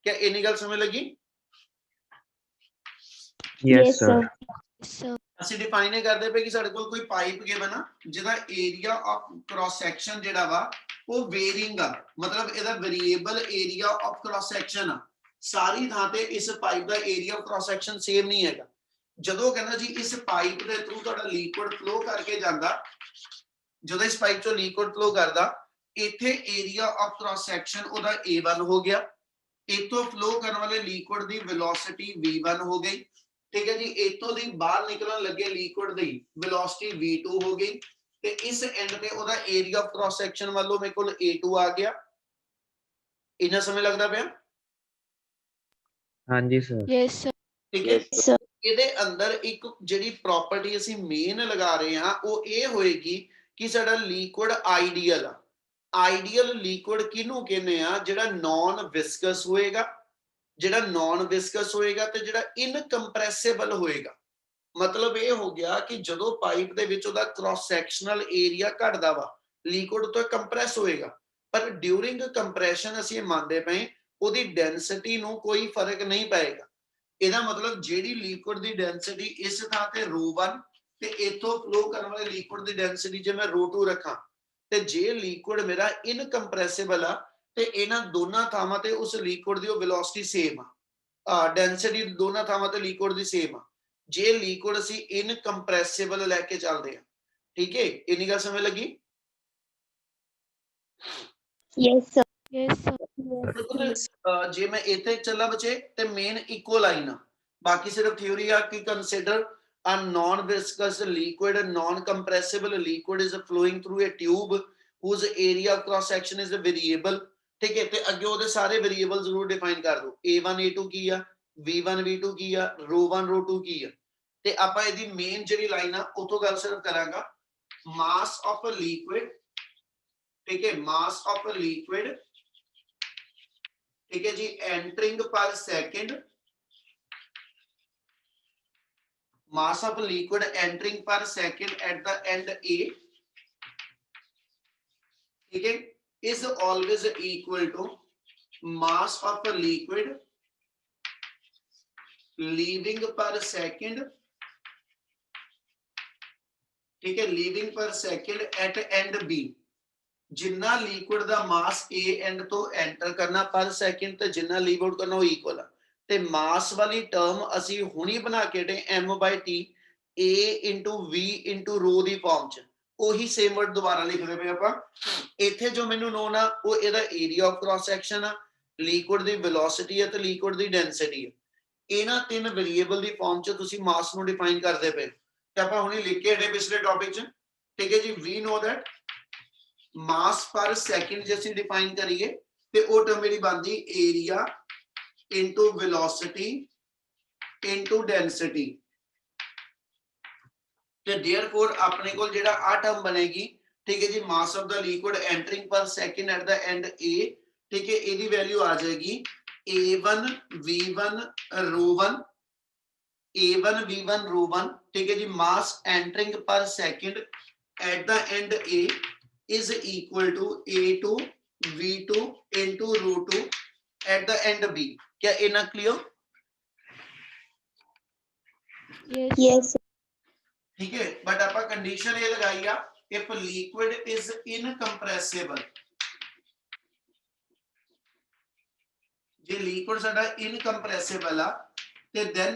क्या इन्नी गल समझ लगी? Yes, sir. Sir. ਅਸੀਂ ਡਿਫਾਈਨ ਇਹ ਕਰਦੇ ਪਏ ਕਿ ਸਾਡੇ ਕੋਲ ਕੋਈ ਪਾਈਪ ਗਿਵਨ ਆ ਜਿਹਦਾ ਏਰੀਆ ਆਫ ਕ੍ਰਾਸ ਸੈਕਸ਼ਨ ਜਿਹੜਾ ਵਾ ਉਹ ਵੇਰਿੰਗ ਆ, ਮਤਲਬ ਇਹਦਾ variable area of cross section ਆ, ਸਾਰੀ ਥਾਂ ਤੇ ਇਸ pipe the area of cross section same ਨਹੀਂ ਹੈਗਾ। ਜਦੋਂ ਕਹਿੰਦਾ ਜੀ ਇਸ ਪਾਈਪ ਦੇ ਥਰੂ ਤੁਹਾਡਾ ਲਿਕੁਇਡ ਫਲੋ ਕਰਕੇ ਜਾਂਦਾ, ਜਦੋਂ ਇਸ ਪਾਈਪ ਚੋਂ ਲਿਕੁਇਡ ਫਲੋ ਕਰਦਾ, ਇੱਥੇ ਏਰੀਆ ਆਫ ਕ੍ਰਾਸ ਸੈਕਸ਼ਨ ਉਹਦਾ A1 ਹੋ ਗਿਆ, ਇਤੋਂ ਫਲੋ ਕਰਨ ਵਾਲੇ ਲਿਕੁਇਡ ਦੀ ਵੈਲੋਸਿਟੀ V1 ਹੋ ਗਈ, ठीक है जी, इतों दी बाहर निकलने लगे लिक्विड दी वेलोसिटी V2 हो गई, ते इस एंड पे ओदा एरिया ऑफ क्रॉस सेक्शन वालों मेरे को A2 आ गया। इतना समय लगता पे? हाँ जी सर। Yes, sir. ठीक है, Yes, sir. ਇਹਦੇ ਅੰਦਰ ਇੱਕ ਜਿਹੜੀ ਪ੍ਰੋਪਰਟੀ ਅਸੀਂ ਮੇਨ ਲਗਾ ਰਹੇ ਹਾਂ ਉਹ ਇਹ ਹੋਏਗੀ ਕਿ ਸਾਡਾ ਲਿਕੁਇਡ ਆਈਡੀਅਲ ਆ। ਆਈਡੀਅਲ ਲਿਕੁਇਡ ਕਿਹਨੂੰ ਕਹਿੰਦੇ ਆ? ਜਿਹੜਾ ਨॉन ਵਿਸਕਸ ਹੋਏਗਾ, ਜਿਹੜਾ ਨॉन ਵਿਸਕਸ ਹੋਏਗਾ ਤੇ ਜਿਹੜਾ ਇਨਕੰਪਰੈਸਿਬਲ ਹੋਏਗਾ। ਮਤਲਬ ਇਹ ਹੋ ਗਿਆ ਕਿ ਜਦੋਂ ਪਾਈਪ ਦੇ ਵਿੱਚ ਉਹਦਾ ਕ੍ਰਾਸ ਸੈਕਸ਼ਨਲ ਏਰੀਆ ਘਟਦਾ ਵਾ, ਲਿਕੁਇਡ ਤੋਂ ਕੰਪਰੈਸ ਹੋਏਗਾ, ਪਰ ਡਿਊਰਿੰਗ ਕੰਪਰੈਸ਼ਨ ਅਸੀਂ ਇਹ ਮੰਨਦੇ ਪਏ ਉਹਦੀ ਡੈਂਸਿਟੀ ਨੂੰ ਕੋਈ ਫਰਕ ਨਹੀਂ ਪਏਗਾ। ਇਹਦਾ ਮਤਲਬ ਜਿਹੜੀ ਲਿਕੁਇਡ ਦੀ ਡੈਂਸਿਟੀ ਇਸ ਥਾਂ ਤੇ ρ1 ਤੇ ਇਥੋਂ ਫਲੋ ਕਰਨ ਵਾਲੇ ਲਿਕੁਇਡ ਦੀ ਡੈਂਸਿਟੀ ਜੇ ਮੈਂ ρ2 ਰੱਖਾਂ, ਤੇ ਜੇ ਲਿਕੁਇਡ ਮੇਰਾ ਇਨਕੰਪਰੈਸਿਬਲ ਆ ਤੇ ਇਹਨਾਂ ਦੋਨਾਂ ਥਾਵਾਂ ਤੇ ਉਸ ਲਿਕੁਇਡ ਦੀ ਉਹ ਵੈਲੋਸਿਟੀ ਸੇਮ ਆ, ਡੈਂਸਿਟੀ ਦੋਨਾਂ ਥਾਵਾਂ ਤੇ ਲਿਕੁਇਡ ਦੀ ਸੇਮ ਆ। ਜੇ ਲਿਕੁਇਡ ਅਸੀਂ ਇਨਕੰਪਰੈਸਿਬਲ ਲੈ ਕੇ ਚੱਲਦੇ ਹਾਂ, ਠੀਕ ਹੈ, ਇੰਨੀ ਗੱਲ ਸਮਝ ਲੱਗੀ? Yes, sir. Yes, sir. ਬਿਲਕੁਲ। ਜੇ ਮੈਂ ਇੱਥੇ ਚੱਲਾਂ ਬੱਚੇ ਤੇ ਮੇਨ ਇੱਕੋ ਲਾਈਨ ਆ, ਬਾਕੀ ਸਿਰਫ ਥਿਊਰੀ ਆ ਕਿ consider a non-viscous liquid non-compressible liquid is flowing through a tube whose area of cross section is variable, ਠੀਕ ਹੈ, ਤੇ ਅੱਗੇ ਉਹਦੇ ਸਾਰੇ ਵੇਰੀਏਬਲ ਜ਼ਰੂਰ ਡਿਫਾਈਨ ਕਰ ਦਿਓ। a1 a2 ਕੀ ਆ, v1 v2 ਕੀ ਆ, ρ1 ρ2 ਕੀ ਆ। ਤੇ ਆਪਾਂ ਇਹਦੀ ਮੇਨ ਜਿਹੜੀ ਲਾਈਨ ਆ ਉਤੋਂ ਗੱਲ ਸਿਰਫ ਕਰਾਂਗਾ, ਮਾਸ ਆਫ ਅ ਲਿਕੁਇਡ, ਠੀਕ ਹੈ, ਮਾਸ ਆਫ ਅ ਲਿਕੁਇਡ, ठीक है जी, entering per second, mass of liquid entering per second at the end A, ठीक है, is always equal to mass of liquid leaving per second, ठीक है, leaving per second at end B. जिन्ना लिक्विड दा मास ए एंड तो एंटर करना पर सेकंड ते जिन्ना लीव आउट करना वो इक्वल है। ते मास वाली टर्म असी हुणी बना के हटे m/t a * v * रो दी फॉर्म च, ਉਹੀ ਸੇਮ ਵਰਡ ਦੁਬਾਰਾ ਲਿਖਦੇ ਪਏ ਆਪਾਂ। ਇੱਥੇ ਜੋ ਮੈਨੂੰ ਨੋਨ ਆ ਉਹ ਇਹਦਾ ਏਰੀਆ ਆਫ ਕ੍ਰਾਸ ਸੈਕਸ਼ਨ ਆ, ਲਿਕੁਇਡ ਦੀ ਵੈਲੋਸਿਟੀ ਹੈ ਤੇ ਲਿਕੁਇਡ ਦੀ ਡੈਂਸਿਟੀ ਹੈ। ਇਹਨਾਂ ਤਿੰਨ ਵੇਰੀਏਬਲ ਦੀ ਫਾਰਮ ਚ ਤੁਸੀਂ ਮਾਸ ਨੂੰ ਡਿਫਾਈਨ ਕਰਦੇ ਪਏ ਤੇ ਆਪਾਂ ਹੁਣੇ ਲਿਖ ਕੇ ਹਟੇ ਪਿਛਲੇ ਟੌਪਿਕ ਚ, ਠੀਕ ਹੈ ਜੀ। ਵੀ ਨੋ ਦੈਟ मास पर सेकंड जे ਅਸੀਂ डिफाइन करिए ਤੇ ਉਹ ਟਰਮ ਮੇਰੀ ਬਣਦੀ area into velocity into density, ਤੇ देयरफॉर ਆਪਣੇ ਕੋਲ ਜਿਹੜਾ ਆ ਟਰਮ ਬਣੇਗੀ, ਠੀਕ ਹੈ ਜੀ, mass of the liquid entering per second at the end a, ਠੀਕ ਹੈ, ਇਹਦੀ ਵੈਲਿਊ ਆ ਜਾਏਗੀ a1 v1 ρ1, a1 v1 ρ1, ਠੀਕ ਹੈ ਜੀ। Mass entering per second at the end a is equal to a2 v2 into ρ2 at the end b। क्या इतना क्लियर? Yes, Yes, sir. ठीक है, बट आपा कंडीशन ये लगाई आ, if liquid is incompressible, J liquid साडा incompressible आ ते then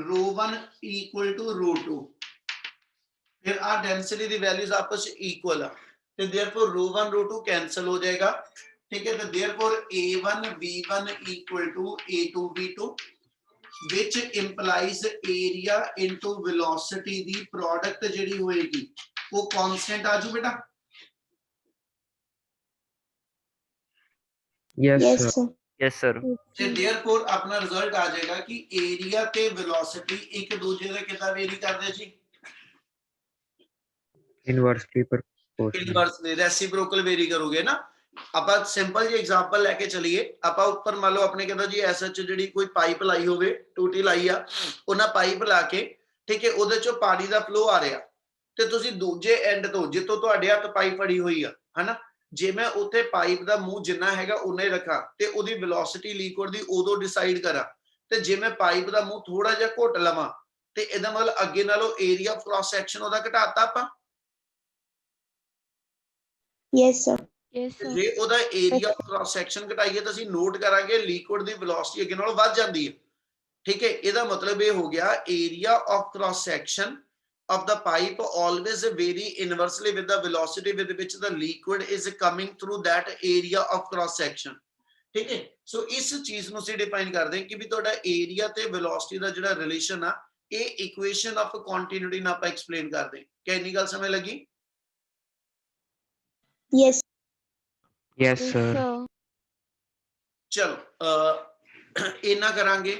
ρ1 equal to ρ2, फिर आ डेंसिटी दी वैल्यूज आपस में इक्वल आ, तो देयरफॉर ρ1 ρ2 कैंसिल हो जाएगा, ठीक है। तो therefore a1 v1 equal to a2 v2, which implies area into velocity the product JD होएगी वो कांस्टेंट आजू बेटा। Yes, Yes, sir. sir. Yes, sir. ਤੇ देयरफॉर अपना रिजल्ट आ जाएगा कि एरिया ते वेलोसिटी एक दूसरे ਦੇ ਕਿੱਦਾਂ ਵੇਰੀ ਕਰਦੇ ਜੀ, Inversely proportional. ਇਨਵਰਸ ਦੇ ਰੈਸਿਪਰੋਕਲ ਵੇਰੀ ਕਰੋਗੇ ਨਾ। ਆਪਾਂ ਸਿੰਪਲ ਜੀ ਐਗਜ਼ਾਮਪਲ ਲੈ ਕੇ ਚਲੀਏ, ਆਪਾਂ ਉੱਪਰ ਮੰਨ ਲਓ ਆਪਣੇ ਕਹਿੰਦਾ ਜੀ ਐਸਐਚ ਜਿਹੜੀ ਕੋਈ ਪਾਈਪ ਲਾਈ ਹੋਵੇ, ਟੂਟੀ ਲਾਈ ਆ, ਉਹਨਾਂ ਪਾਈਪ ਲਾ ਕੇ, ਠੀਕ ਹੈ, ਉਹਦੇ ਚੋਂ ਪਾਣੀ ਦਾ ਫਲੋ ਆ ਰਿਹਾ ਤੇ ਤੁਸੀਂ ਦੂਜੇ ਐਂਡ ਤੋਂ ਜਿੱਥੋਂ ਤੁਹਾਡੇ ਹੱਥ ਪਾਈਪ ਫੜੀ ਹੋਈ ਆ, ਹਨਾ, ਜੇ ਮੈਂ ਉੱਥੇ ਪਾਈਪ ਦਾ ਮੂੰਹ ਜਿੰਨਾ ਹੈਗਾ ਉਨਾ ਹੀ ਰੱਖਾਂ ਤੇ ਉਹਦੀ ਵੈਲੋਸਿਟੀ ਲਿਕੁਇਡ ਦੀ ਉਦੋਂ ਡਿਸਾਈਡ ਕਰਾਂ, ਤੇ ਜੇ ਮੈਂ ਪਾਈਪ ਦਾ ਮੂੰਹ ਥੋੜਾ ਜਿਹਾ ਘੁੱਟ ਲਵਾਂ ਤੇ ਇਹਦਾ ਮਤਲਬ ਅੱਗੇ ਨਾਲੋਂ ਏਰੀਆ ਆਫ ਕ੍ਰਾਸ ਸੈਕਸ਼ਨ ਉਹਦਾ ਘਟਾਤਾ ਆਪਾਂ। Yes, sir. yes, sir. ਜੇ ਉਹਦਾ ਏਰੀਆ ਆਫ ਕ੍ਰਾਸ ਸੈਕਸ਼ਨ ਘਟਾਈਏ ਤਾਂ ਅਸੀਂ ਨੋਟ ਕਰਾਂਗੇ ਲਿਕੁਇਡ ਦੀ ਵੈਲੋਸਿਟੀ ਅੱਗੇ ਨਾਲੋਂ ਵੱਧ ਜਾਂਦੀ ਹੈ, ਠੀਕ ਹੈ। ਇਹਦਾ ਮਤਲਬ ਇਹ ਹੋ ਗਿਆ area of cross section of the pipe always vary inversely with the velocity with which the liquid is coming through that area of cross section, ठीक है। सो इस चीज ਨੂੰ ਅਸੀਂ ਡਿਫਾਈਨ ਕਰਦੇ ਹਾਂ ਕਿ ਵੀ ਤੁਹਾਡਾ ਏਰੀਆ ਤੇ ਵੈਲੋਸਿਟੀ ਦਾ ਜਿਹੜਾ ਰਿਲੇਸ਼ਨ ਆ ਇਹ ਇਕੁਏਸ਼ਨ ਆਫ ਕੰਟੀਨਿਊਟੀ ਨਾਲ ਆਪਾਂ ਐਕਸਪਲੇਨ ਕਰਦੇ ਹਾਂ। ਕਿ ਇੰਨੀ ਗੱਲ ਸਮਝ ਲੱਗੀ? Yes, Yes, Yes, sir. sir. ਚਲੋ ਇੰਨਾ ਕਰਾਂਗੇ।